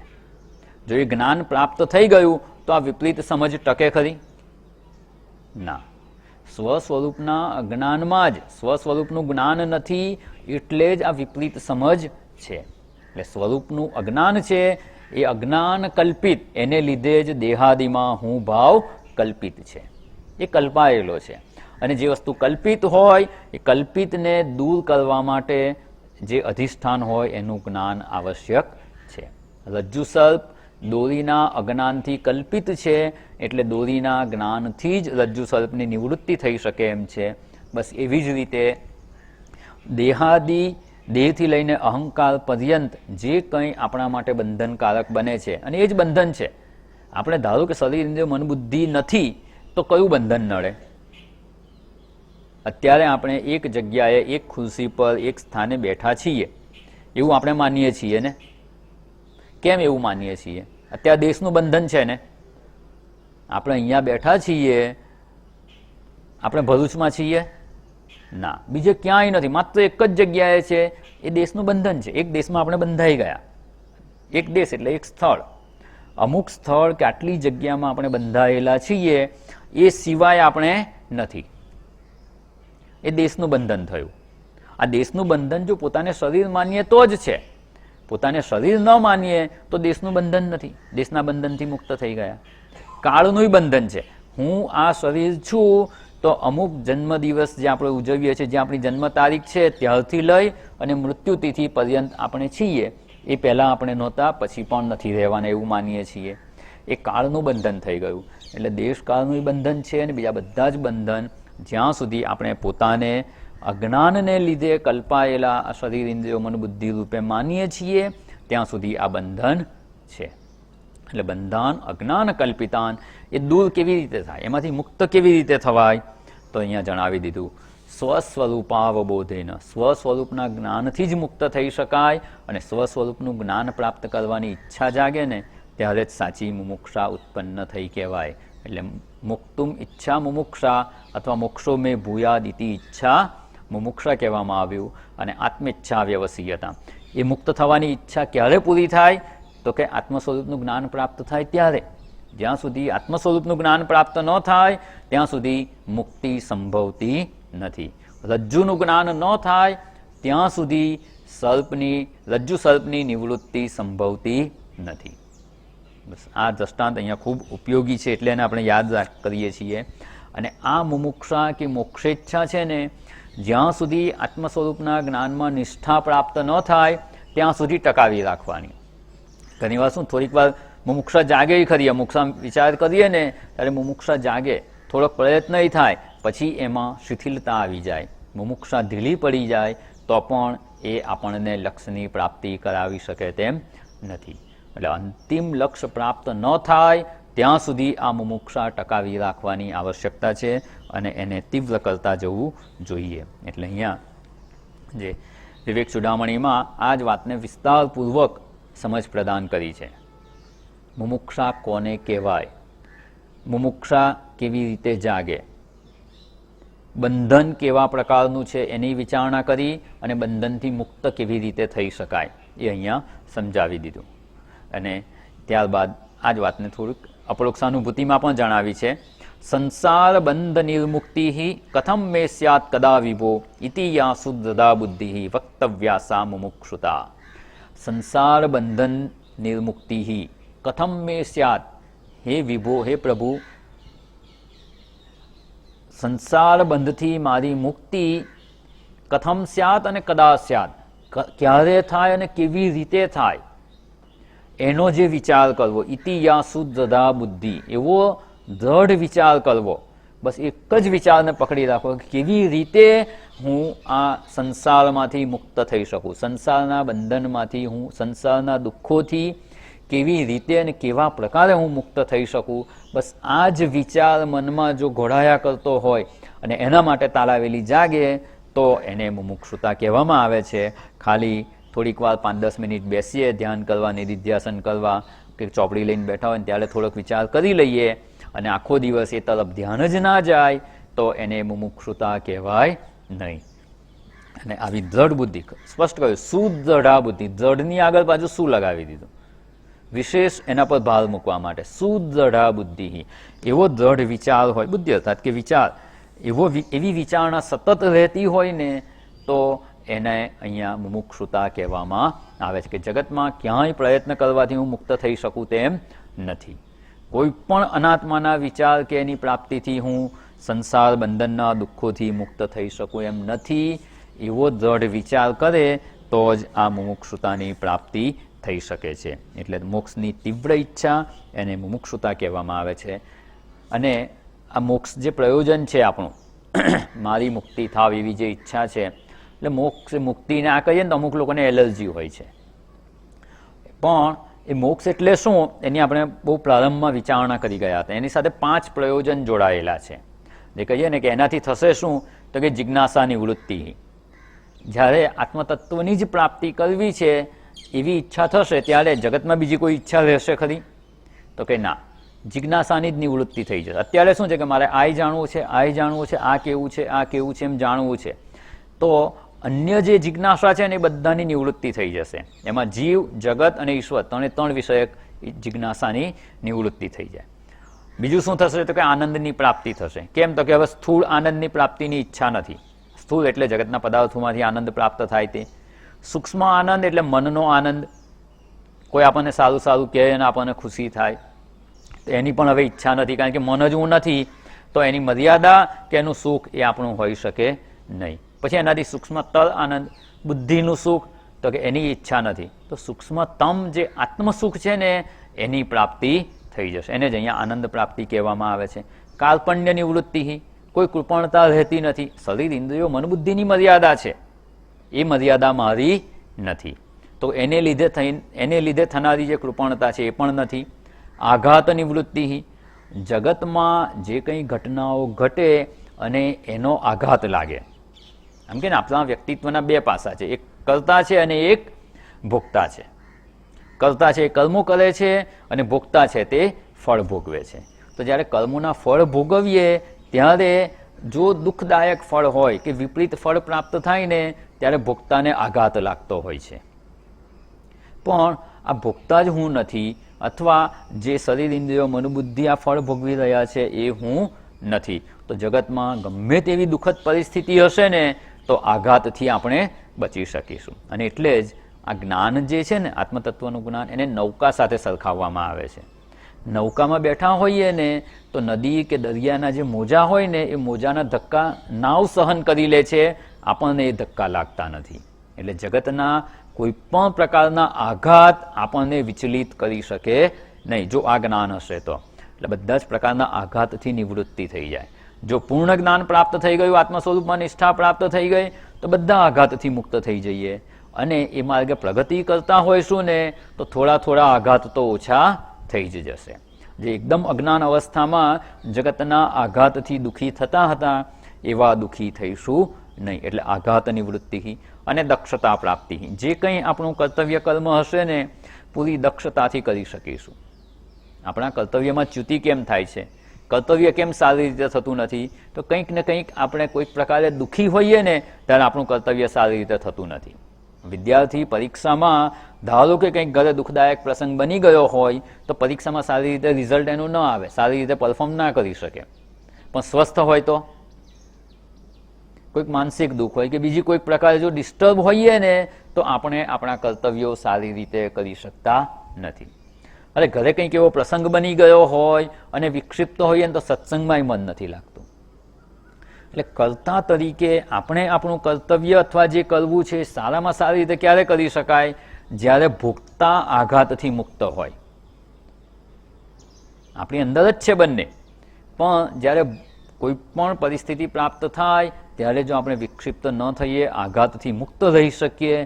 જો એ જ્ઞાન પ્રાપ્ત થઈ ગયું તો આ વિપરીત સમજ ટકે ખરી? ના. સ્વ સ્વરૂપના અજ્ઞાનમાં જ, સ્વ સ્વરૂપનું જ્ઞાન નથી એટલે જ આ વિપરીત સમજ છે. એટલે સ્વરૂપનું અજ્ઞાન છે, એ અજ્ઞાન કલ્પિત, એને લીધે જ દેહાદિમાં હું ભાવ કલ્પિત છે, એ કલ્પાયેલો છે. અને જે વસ્તુ કલ્પિત હોય એ કલ્પિતને દૂર કરવા માટે જે અધિષ્ઠાન હોય એનું જ્ઞાન આવશ્યક છે. રજ્જુ સર્પ દોરીના અજ્ઞાનથી કલ્પિત છે, એટલે દોરીના જ્ઞાનથી જ રજ્જુ સર્પની નિવૃત્તિ થઈ શકે એમ છે. બસ એવી જ રીતે દેહાદિ, દેહથી લઈને અહંકાર પર્યંત જે કંઈ આપણા માટે બંધનકારક બને છે, અને એ જ બંધન છે. આપણે ધારો કે શરીર, ઇન્દ્રિય, મન, બુદ્ધિ નથી તો કયું બંધન નડે? અત્યારે આપણે એક જગ્યાએ, એક ખુરશી પર, એક સ્થાને બેઠા છીએ એવું આપણે માનીએ છીએ ને? કેમ એવું માનીએ છીએ? અત્યારે દેશનું બંધન છે ને? આપણે અહીંયા બેઠા છીએ, આપણે ભરૂચમાં છીએ? ના, બીજે ક્યાંય નથી, માત્ર એક જ જગ્યાએ છે. એ દેશનું બંધન છે. એક દેશમાં આપણે બંધાઈ ગયા. એક દેશ એટલે એક સ્થળ. અમુક સ્થળ કે આટલી જગ્યામાં આપણે બંધાયેલા છીએ, એ સિવાય આપણે નથી. એ દેશનું બંધન થયું. આ દેશનું બંધન જો પોતાને શરીર માનીએ તો જ છે. પોતાને શરીર ન માનીએ તો દેશનું બંધન નથી. દેશના બંધનથી મુક્ત થઈ ગયા. કાળનું બંધન છે. હું આ શરીર છું તો અમુક જન્મદિવસ જે આપણે ઉજવીએ છીએ, જે આપણી જન્મ તારીખ છે, ત્યારથી લઈ અને મૃત્યુતિથિ પર્યંત આપણે છીએ. એ પહેલાં આપણે નહોતા, પછી પણ નથી રહેવાના એવું માનીએ છીએ. એ કાળનું બંધન થઈ ગયું. એટલે દેશકાળનું બંધન છે, અને બીજા બધા જ બંધન જ્યાં સુધી આપણે પોતાને અજ્ઞાનને લીધે કલ્પાયેલા આ શરીર, ઇન્દ્રિયો, મન, બુદ્ધિ રૂપે માનીએ છીએ, ત્યાં સુધી આ બંધન છે. એટલે બંધન અજ્ઞાન કલ્પિતાન એ દૂર કેવી રીતે થાય, એમાંથી મુક્ત કેવી રીતે થવાય? તો અહીંયા જણાવી દીધું. સ્વસ્વરૂપાવબોધેન, સ્વસ્વરૂપના જ્ઞાનથી જ મુક્ત થઈ શકાય. અને સ્વસ્વરૂપનું જ્ઞાન પ્રાપ્ત કરવાની ઈચ્છા જાગે ને, ત્યારે જ સાચી મુમુક્ષા ઉત્પન્ન થઈ કહેવાય. એટલે મુક્તુમ ઈચ્છા મુમુક્ષા અથવા મોક્ષો મેં ભૂયાદિતિ ઈચ્છા મુમુક્ષા કહેવામાં આવ્યું. અને આત્મેચ્છા વ્યવસીયતા, એ મુક્ત થવાની ઈચ્છા ક્યારે પૂરી થાય? તો કે આત્મ સ્વરૂપનું જ્ઞાન પ્રાપ્ત થાય ત્યારે. જ્યાં સુધી આત્મ સ્વરૂપનું જ્ઞાન પ્રાપ્ત ન થાય ત્યાં સુધી મુક્તિ સંભવતી નથી. રજ્જુનું જ્ઞાન ન થાય ત્યાં સુધી રજ્જુ સર્પની નિવૃત્તિ સંભવતી નથી. બસ આ દ્રષ્ટાંત અહીંયા ખૂબ ઉપયોગી છે, એટલે એને આપણે યાદ કરીએ છીએ. અને આ મુમુક્ષા કે મોક્ષેચ્છા છે ને, જ્યાં સુધી આત્મ સ્વરૂપના જ્ઞાનમાં નિષ્ઠા પ્રાપ્ત ન થાય ત્યાં સુધી ટકાવી રાખવાની. ઘણી વાર શું, થોડીક વાર મુમુક્ષા જાગે ખરી, મુમુક્ષા વિચાર કરીએ ને ત્યારે મુમુક્ષા જાગે, થોડોક પ્રયત્ન થાય, પછી એમાં શિથિલતા આવી જાય, મુમુક્ષા ઢીલી પડી જાય તો પણ એ આપણને લક્ષ્યની પ્રાપ્તિ કરાવી શકે તેમ નથી. એટલે અંતિમ લક્ષ્ય પ્રાપ્ત ન થાય ત્યાં સુધી આ મુમુક્ષા ટકાવી રાખવાની આવશ્યકતા છે અને એને તીવ્ર કરતા જવું જોઈએ. એટલે અહીંયા જે વિવેક ચૂડામણીમાં આ જ વાતને વિસ્તારપૂર્વક સમજ પ્રદાન કરી છે. મુમુક્ષા કોને કહેવાય, મુમુક્ષા કેવી રીતે જાગે, બંધન કેવા પ્રકારનું છે એની વિચારણા કરી અને બંધનથી મુક્ત કેવી રીતે થઈ શકાય એ અહીંયા સમજાવી દીધું. અને ત્યારબાદ આ જ વાતને થોડીક અપરોક્ષાનુભૂતિમાં પણ જણાવી છે. સંસાર બંધ નિર્મુક્તિ કથમ મે સ્યાત કદા વિભો ઇતિ યા શુદ્ધદા બુદ્ધિ વક્તવ્યા સા મુમુક્ષુતા. સંસાર બંધન નિર્મુક્તિ કથમ મે સ્યાત, હે વિભો, હે પ્રભુ, સંસાર બંધથી મારી મુક્તિ કથમ સ્યાત અને કદા સ્યાત, ક્યારે થાય અને કેવી રીતે થાય એનો જે વિચાર કરવો. ઇતિ યા શુદ્ધદા બુદ્ધિ, એવો દ્રઢ વિચાર કરવો. બસ એક જ વિચારને પકડી રાખો કે કેવી રીતે હું આ સંસારમાંથી મુક્ત થઈ શકું, સંસારના બંધનમાંથી, હું સંસારના દુઃખોથી કેવી રીતે અને કેવા પ્રકારે હું મુક્ત થઈ શકું. બસ આ જ વિચાર મનમાં જો ઘોડાયા કરતો હોય અને એના માટે તાલાવેલી જાગે તો એને મુમુક્ષુતા કહેવામાં આવે છે. ખાલી થોડીક વાર 5-10 મિનિટ બેસીએ ધ્યાન કરવા, નિધિધ્યાસન કરવા, કે ચોપડી લઈને બેઠા હોય ત્યારે થોડોક વિચાર કરી લઈએ અને આખો દિવસ એ તરફ ધ્યાન જ ના જાય તો એને મુમુક્ષુતા કહેવાય નહીં. અને આવી દ્રઢ બુદ્ધિ, સ્પષ્ટ કહ્યું, સુદ્રઢા બુદ્ધિ, દ્રઢની આગળ પાછું શું લગાવી દીધું, વિશેષ એના પર ભાર મૂકવા માટે. સુદ્રઢા બુદ્ધિ, એવો દ્રઢ વિચાર હોય, બુદ્ધિ અર્થાત કે વિચાર, એવી વિચારણા સતત રહેતી હોય ને તો એને અહીંયા મુમુક્ષુતા કહેવામાં આવે છે. કે જગતમાં ક્યાંય પ્રયત્ન કરવાથી હું મુક્ત થઈ શકું તેમ નથી. કોઈ પણ અનાત્માના વિચાર કે એની પ્રાપ્તિથી હું સંસાર બંધનના દુઃખોથી મુક્ત થઈ શકું એમ નથી. એવો દ્રઢ વિચાર કરે તો જ આ મુમુક્ષુતાની પ્રાપ્તિ થઈ શકે છે. એટલે મોક્ષની તીવ્ર ઈચ્છા એને મુમુક્ષુતા કહેવામાં આવે છે. અને આ મોક્ષ જે પ્રયોજન છે આપણું, મારી મુક્તિ થાવ એવી જે ઈચ્છા છે, એટલે મોક્ષ મુક્તિને આ કહીએ ને તો અમુક લોકોને એલર્જી હોય છે. પણ એ મોક્ષ એટલે શું એની આપણે બહુ પ્રારંભમાં વિચારણા કરી ગયા હતા. એની સાથે 5 પ્રયોજન જોડાયેલા છે. જે કહીએ ને કે એનાથી થશે શું, તો કે જિજ્ઞાસાની વૃત્તિ. જ્યારે આત્મતત્વની જ પ્રાપ્તિ કરવી છે એવી ઈચ્છા થશે ત્યારે જગતમાં બીજી કોઈ ઈચ્છા રહેશે ખરી? તો કે ના, જિજ્ઞાસાની જ નિવૃત્તિ થઈ જશે. અત્યારે શું છે કે મારે આ જાણવું છે, આ જાણવું છે, આ કેવું છે, આ કેવું છે એમ જાણવું છે, તો અન્ય જે જિજ્ઞાસા છે ને એ બધાની નિવૃત્તિ થઈ જશે. એમાં જીવ, જગત અને ઈશ્વર ત્રણ વિષયક જિજ્ઞાસાની નિવૃત્તિ થઈ જાય. બીજું શું થશે તો કે આનંદની પ્રાપ્તિ થશે. કેમ? તો કે હવે સ્થૂળ આનંદની પ્રાપ્તિની ઈચ્છા નથી. સ્થૂળ એટલે જગતના પદાર્થોમાંથી આનંદ પ્રાપ્ત થાય તે. સૂક્ષ્મ આનંદ એટલે મનનો આનંદ, કોઈ આપણને સારું સારું કહે અને આપણને ખુશી થાય, તો એની પણ હવે ઈચ્છા નથી. કારણ કે મન જ હું નથી તો એની મર્યાદા કે એનું સુખ એ આપણું હોઈ શકે નહીં. પછી એનાથી સૂક્ષ્મતર આનંદ, બુદ્ધિનું સુખ, તો કે એની ઈચ્છા નથી. તો સૂક્ષ્મતમ જે આત્મસુખ છે ને એની પ્રાપ્તિ થઈ જશે. એને જ અહીંયા આનંદ પ્રાપ્તિ કહેવામાં આવે છે. કાર્પણ્યની વૃત્તિ, કોઈ કૃપણતા રહેતી નથી. શરીર, ઇન્દ્રિયો, મન, બુદ્ધિની મર્યાદા છે, એ મર્યાદા મારી નથી, તો એને લીધે થનારી જે કૃપણતા છે એ પણ નથી. આઘાતની વૃત્તિ, જગતમાં જે કંઈ ઘટનાઓ ઘટે અને એનો આઘાત લાગે. આમ કે ને આપણા વ્યક્તિત્વના 2 પાસા છે, એક કર્તા છે અને એક ભોગતા છે. કર્તા છે એ કર્મો કરે છે અને ભોગતા છે તે ફળ ભોગવે છે. તો જ્યારે કર્મોના ફળ ભોગવીએ ત્યારે જો દુઃખદાયક ફળ હોય કે વિપરીત ફળ પ્રાપ્ત થાય ને ત્યારે ભોગતાને આઘાત લાગતો હોય છે. પણ આ ભોગતા જ હું નથી, અથવા જે શરીર, ઇન્દ્રિયો, મનોબુદ્ધિ આ ફળ ભોગવી રહ્યા છે એ હું નથી, તો જગતમાં ગમે તેવી દુઃખદ પરિસ્થિતિ હશે ને તો આઘાતથી આપણે બચી શકીશું. અને એટલે જ આ જ્ઞાન જે છે ને આત્મતત્વનું જ્ઞાન, એને નૌકા સાથે સરખાવવામાં આવે છે. નૌકામાં બેઠા હોઈએ ને તો નદી કે દરિયાના જે મોજા હોય ને એ મોજાના ધક્કા નાવ સહન કરી લે છે, આપણને એ ધક્કા લાગતા નથી. એટલે જગતના કોઈ પણ પ્રકારના આઘાત આપણને વિચલિત કરી શકે નહીં, જો આ જ્ઞાન હશે તો. એટલે બધા જ પ્રકારના આઘાતથી નિવૃત્તિ થઈ જાય. જો પૂર્ણ જ્ઞાન પ્રાપ્ત થઈ ગયું, આત્મ સ્વરૂપમાં નિષ્ઠા પ્રાપ્ત થઈ ગઈ, તો બધા આઘાતથી મુક્ત થઈ જઈએ. અને એ માર્ગે પ્રગતિ કરતા હોઈશું ને તો થોડા થોડા આઘાત તો ઓછા થઈ જ જશે. જે એકદમ અજ્ઞાન અવસ્થામાં જગતના આઘાતથી દુઃખી થતા હતા એવા દુઃખી થઈશું નહીં. એટલે આઘાત નિવૃત્તિ અને દક્ષતા પ્રાપ્તિ, જે કંઈ આપણું કર્તવ્ય કર્મ હશે ને પૂરી દક્ષતાથી કરી શકીશું. આપણા કર્તવ્યમાં ચ્યુતિ કેમ થાય છે, કર્તવ્ય કેમ સારી રીતે થતું નથી, તો કંઈક ને કંઈક આપણે કોઈક પ્રકારે દુઃખી હોઈએ ને ત્યારે આપણું કર્તવ્ય સારી રીતે થતું નથી. વિદ્યાર્થી પરીક્ષામાં ધારો કે કંઈક ઘરે દુઃખદાયક પ્રસંગ બની ગયો હોય તો પરીક્ષામાં સારી રીતે રિઝલ્ટ એનું ન આવે, સારી રીતે પરફોર્મ ના કરી શકે. પણ સ્વસ્થ હોય તો કોઈક માનસિક દુઃખ હોય કે બીજી કોઈક પ્રકારે જો ડિસ્ટર્બ હોઈએ ને તો આપણે આપણા કર્તવ્યો સારી રીતે કરી શકતા નથી. અરે ઘરે કંઈક એવો પ્રસંગ બની ગયો હોય અને વિક્ષિપ્ત હોઈએ ને તો સત્સંગમાંય મન નથી લાગતું. એટલે કર્તા તરીકે આપણે આપણું કર્તવ્ય અથવા જે કરવું છે સારામાં સારી રીતે ક્યારે કરી શકાય, જ્યારે ભોગતા આઘાતથી મુક્ત હોય. આપણી અંદર જ છે બંને, પણ જ્યારે કોઈ પણ પરિસ્થિતિ પ્રાપ્ત થાય ત્યારે જો આપણે વિક્ષિપ્ત ન થઈએ, આઘાતથી મુક્ત રહી શકીએ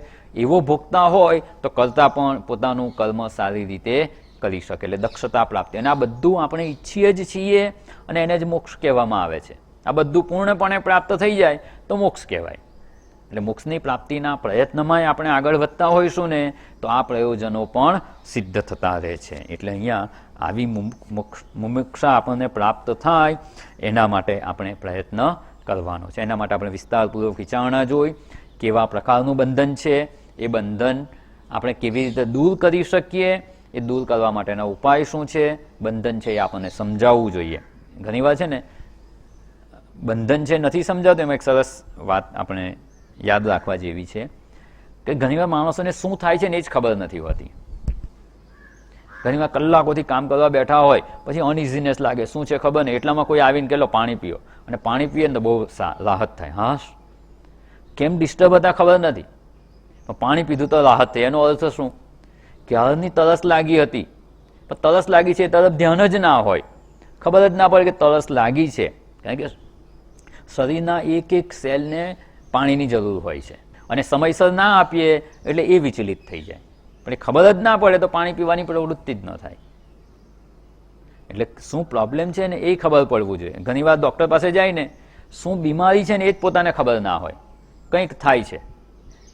એવો ભોગતા હોય તો કરતા પણ પોતાનું કર્મ સારી રીતે કરી શકે. એટલે દક્ષતા પ્રાપ્તિ. અને આ બધું આપણે ઈચ્છીએ જ છીએ અને એને જ મોક્ષ કહેવામાં આવે છે. આ બધું પૂર્ણપણે પ્રાપ્ત થઈ જાય તો મોક્ષ કહેવાય. એટલે મોક્ષની પ્રાપ્તિના પ્રયત્નમાં આપણે આગળ વધતા હોઈશું ને તો આ પ્રયોજનો પણ સિદ્ધ થતા રહે છે. એટલે અહીંયા આવી મુમુક્ષા આપણને પ્રાપ્ત થાય એના માટે આપણે પ્રયત્ન કરવાનો છે. એના માટે આપણે વિસ્તારપૂર્વક વિચારણા જોઈ કેવા પ્રકારનું બંધન છે, એ બંધન આપણે કેવી રીતે દૂર કરી શકીએ, એ દૂર કરવા માટેના ઉપાય શું છે, બંધન છે એ આપણને સમજાવવું જોઈએ. ઘણીવાર છે ને બંધન છે નથી સમજાવતું, એમાં એક સરસ વાત આપણે યાદ રાખવા જેવી છે કે ઘણીવાર માણસોને શું થાય છે ને એ જ ખબર નથી હોતી. ઘણીવાર કલાકોથી કામ કરવા બેઠા હોય પછી અનઇઝીનેસ લાગે, શું છે ખબર નહીં, એટલામાં કોઈ આવીને કે લો પાણી પીઓ, અને પાણી પીએ ને તો બહુ રાહત થાય. હા, કેમ ડિસ્ટર્બ હતા ખબર નથી, પણ પાણી પીધું તો રાહત થઈ. એનો અર્થ શું? ક્યારની તરસ લાગી હતી પણ તરસ લાગી છે એ તરફ ધ્યાન જ ના હોય, ખબર જ ના પડે કે તરસ લાગી છે. કારણ કે શરીરના એક એક સેલને પાણીની જરૂર હોય છે અને સમયસર ના આપીએ એટલે એ વિચલિત થઈ જાય. પણ એ ખબર જ ના પડે તો પાણી પીવાની પ્રવૃત્તિ જ ન થાય. એટલે શું પ્રોબ્લેમ છે ને એ ખબર પડવું જોઈએ. ઘણીવાર ડૉક્ટર પાસે જાય ને શું બીમારી છે ને એ જ પોતાને ખબર ના હોય, કંઈક થાય છે,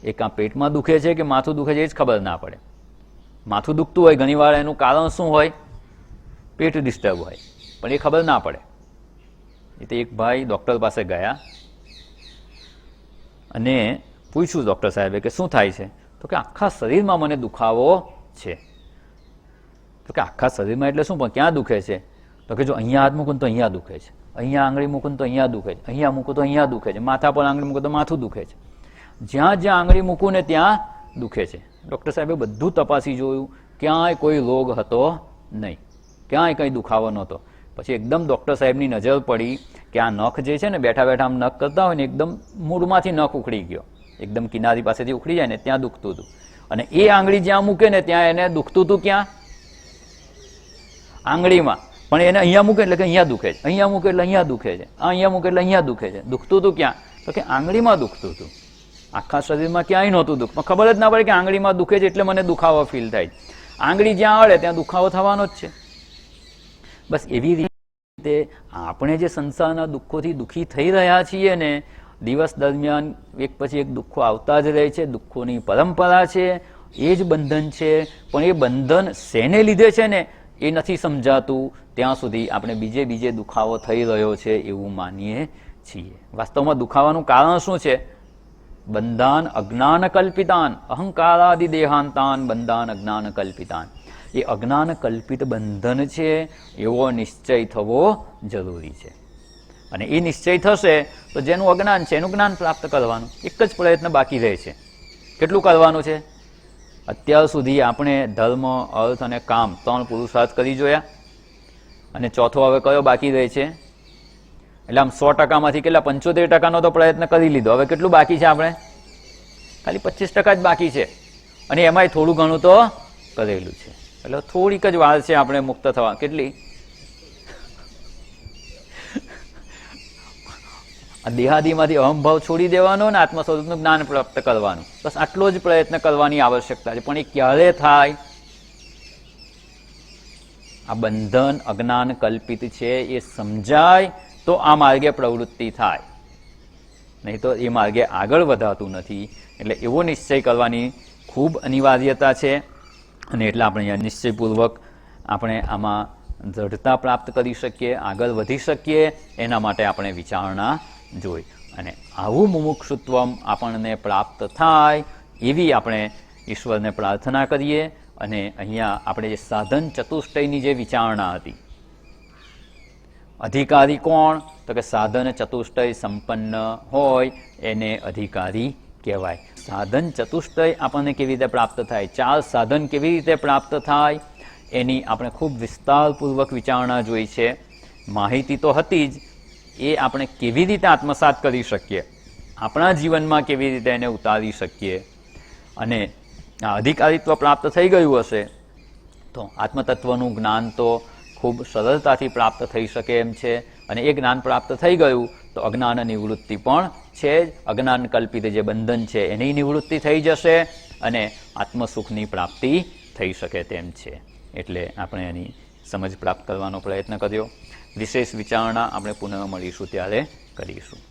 એ કાં પેટમાં દુખે છે કે માથું દુખે છે એ જ ખબર ના પડે. માથું દુખતું હોય ઘણીવાર એનું કારણ શું હોય, પેટ ડિસ્ટર્બ હોય, પણ એ ખબર ના પડે. એટલે એક ભાઈ ડૉક્ટર પાસે ગયા અને પૂછ્યું ડૉક્ટર સાહેબે કે શું થાય છે, તો કે આખા શરીરમાં મને દુખાવો છે. તો કે આખા શરીરમાં એટલે શું, પણ ક્યાં દુખે છે? તો કે જો અહીંયા હાથ મૂકું તો અહીંયા દુખે છે, અહીંયા આંગળી મૂકું તો અહીંયા દુખે છે, અહીંયા મૂકું તો અહીંયા દુખે છે, માથા પર આંગળી મૂકું તો માથું દુખે છે, જ્યાં જ્યાં આંગળી મૂકું ને ત્યાં દુખે છે. ડૉક્ટર સાહેબે બધું તપાસી જોયું, ક્યાંય કોઈ રોગ હતો નહીં, ક્યાંય કંઈ દુખાવો નહોતો. પછી એકદમ ડૉક્ટર સાહેબની નજર પડી કે આ નખ જે છે ને બેઠા બેઠા આમ નખ કરતા હોય ને એકદમ મૂળમાંથી નખ ઉખડી ગયો, એકદમ કિનારી પાસેથી ઉખડી જાય ને ત્યાં દુખતું હતું. અને એ આંગળી જ્યાં મૂકે ને ત્યાં એને દુખતું હતું, ક્યાં? આંગળીમાં. પણ એને અહીંયા મૂકે એટલે કે અહીંયા દુખે છે, અહીંયા મૂકે એટલે અહીંયા દુખે છે, અહીંયા મૂકે એટલે અહીંયા દુખે છે. દુખતું હતું ક્યાં? તો કે આંગળીમાં દુખતું હતું. આખા શરીરમાં ક્યાંય નહોતું દુઃખ, પણ ખબર જ ના પડે કે આંગળીમાં દુખે છે એટલે મને દુખાવો ફીલ થાય. આંગળી જ્યાં અડે ત્યાં દુખાવો થવાનો જ છે. બસ એવી રીતે આપણે જે સંસારના દુઃખોથી દુઃખી થઈ રહ્યા છીએ ને, દિવસ દરમિયાન એક પછી એક દુઃખો આવતા જ રહે છે, દુઃખોની પરંપરા છે, એ જ બંધન છે. પણ એ બંધન શેને લીધે છે ને એ નથી સમજાતું ત્યાં સુધી આપણે બીજે દુખાવો થઈ રહ્યો છે એવું માનીએ છીએ. વાસ્તવમાં દુખાવાનું કારણ શું છે? બંધાન અજ્ઞાન કલ્પિતાન, અહંકારાદિ દેહાંતાન બંધાન અજ્ઞાન કલ્પિતાન. એ અજ્ઞાન કલ્પિત બંધન છે એવો નિશ્ચય થવો જરૂરી છે. અને એ નિશ્ચય થશે તો જેનું અજ્ઞાન છે એનું જ્ઞાન પ્રાપ્ત કરવાનું. એક જ પ્રયત્ન બાકી રહે છે. કેટલું કરવાનું છે? અત્યાર સુધી આપણે ધર્મ, અર્થ અને કામ 3 પુરુષાર્થ કરી જોયા. અને ચોથો હવે કયો બાકી રહે છે? એટલે આમ 100%માંથી કેટલા 75% તો પ્રયત્ન કરી લીધો. હવે કેટલું બાકી છે? આપણે ખાલી 25% જ બાકી છે, અને એમાંય થોડું ઘણું તો કરેલું છે. એટલે થોડીક જ વાર છે આપણે મુક્ત થવા. કેટલી? દેહાદીમાંથી અહંભાવ છોડી દેવાનો અને આત્મ સ્વરૂપનું જ્ઞાન પ્રાપ્ત કરવાનું, બસ આટલો જ પ્રયત્ન કરવાની આવશ્યકતા છે. પણ એ ક્યારે થાય? આ બંધન અજ્ઞાન કલ્પિત છે એ સમજાય તો આ માર્ગે પ્રવૃત્તિ થાય, નહીં તો એ માર્ગે આગળ વધાતું નથી. એટલે એવો નિશ્ચય કરવાની ખૂબ અનિવાર્યતા છે. અને એટલે આપણે અહીંયા નિશ્ચયપૂર્વક આપણે આમાં દ્રઢતા પ્રાપ્ત કરી શકીએ, આગળ વધી શકીએ, એના માટે આપણે વિચારણા જોઈ. અને આવું મુમુક્ષુત્વમ આપણને પ્રાપ્ત થાય એવી આપણે ઈશ્વરને પ્રાર્થના કરીએ. અને અહીંયા આપણે જે સાધન ચતુષ્ટયની જે વિચારણા હતી, અધિકારી કોણ? તો કે સાધન ચતુષ્ટય સંપન્ન હોય એને અધિકારી કહેવાય. સાધન ચતુષ્ટય આપણને કેવી રીતે પ્રાપ્ત થાય, 4 સાધન કેવી રીતે પ્રાપ્ત થાય, એની આપણે ખૂબ વિસ્તારપૂર્વક વિચારણા જોઈ છે. માહિતી તો હતી જ, એ આપણે કેવી રીતે આત્મસાત કરી શકીએ, આપણા જીવનમાં કેવી રીતે એને ઉતારી શકીએ. અને આ અધિકારીત્વ પ્રાપ્ત થઈ ગયું હશે તો આત્મતત્વનું જ્ઞાન તો ખૂબ સરળતાથી પ્રાપ્ત થઈ શકે એમ છે. અને એ જ્ઞાન પ્રાપ્ત થઈ ગયું તો અજ્ઞાન નિવૃત્તિ પણ છે જ. અજ્ઞાન કલ્પિત જે બંધન છે એની નિવૃત્તિ થઈ જશે અને આત્મસુખની પ્રાપ્તિ થઈ શકે તેમ છે. એટલે આપણે એની સમજ પ્રાપ્ત કરવાનો પ્રયત્ન કર્યો. વિશેષ વિચારણા આપણે પુનઃ મળીશું ત્યારે કરીશું.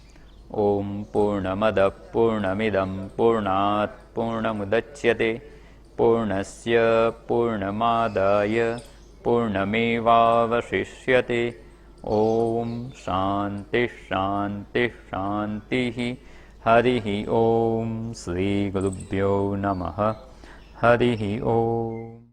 ઓમ પૂર્ણમદ પૂર્ણમિદં પૂર્ણાત પૂર્ણમુદચ્યતે પૂર્ણસ્ય પૂર્ણમાદાય પૂર્ણમેવાવશિષ્યતે. ઓમ શાંતિ શાંતિ શાંતિ. હરિ ઓમ. શ્રી ગુરુભ્યો નમઃ. હરિ ઓમ.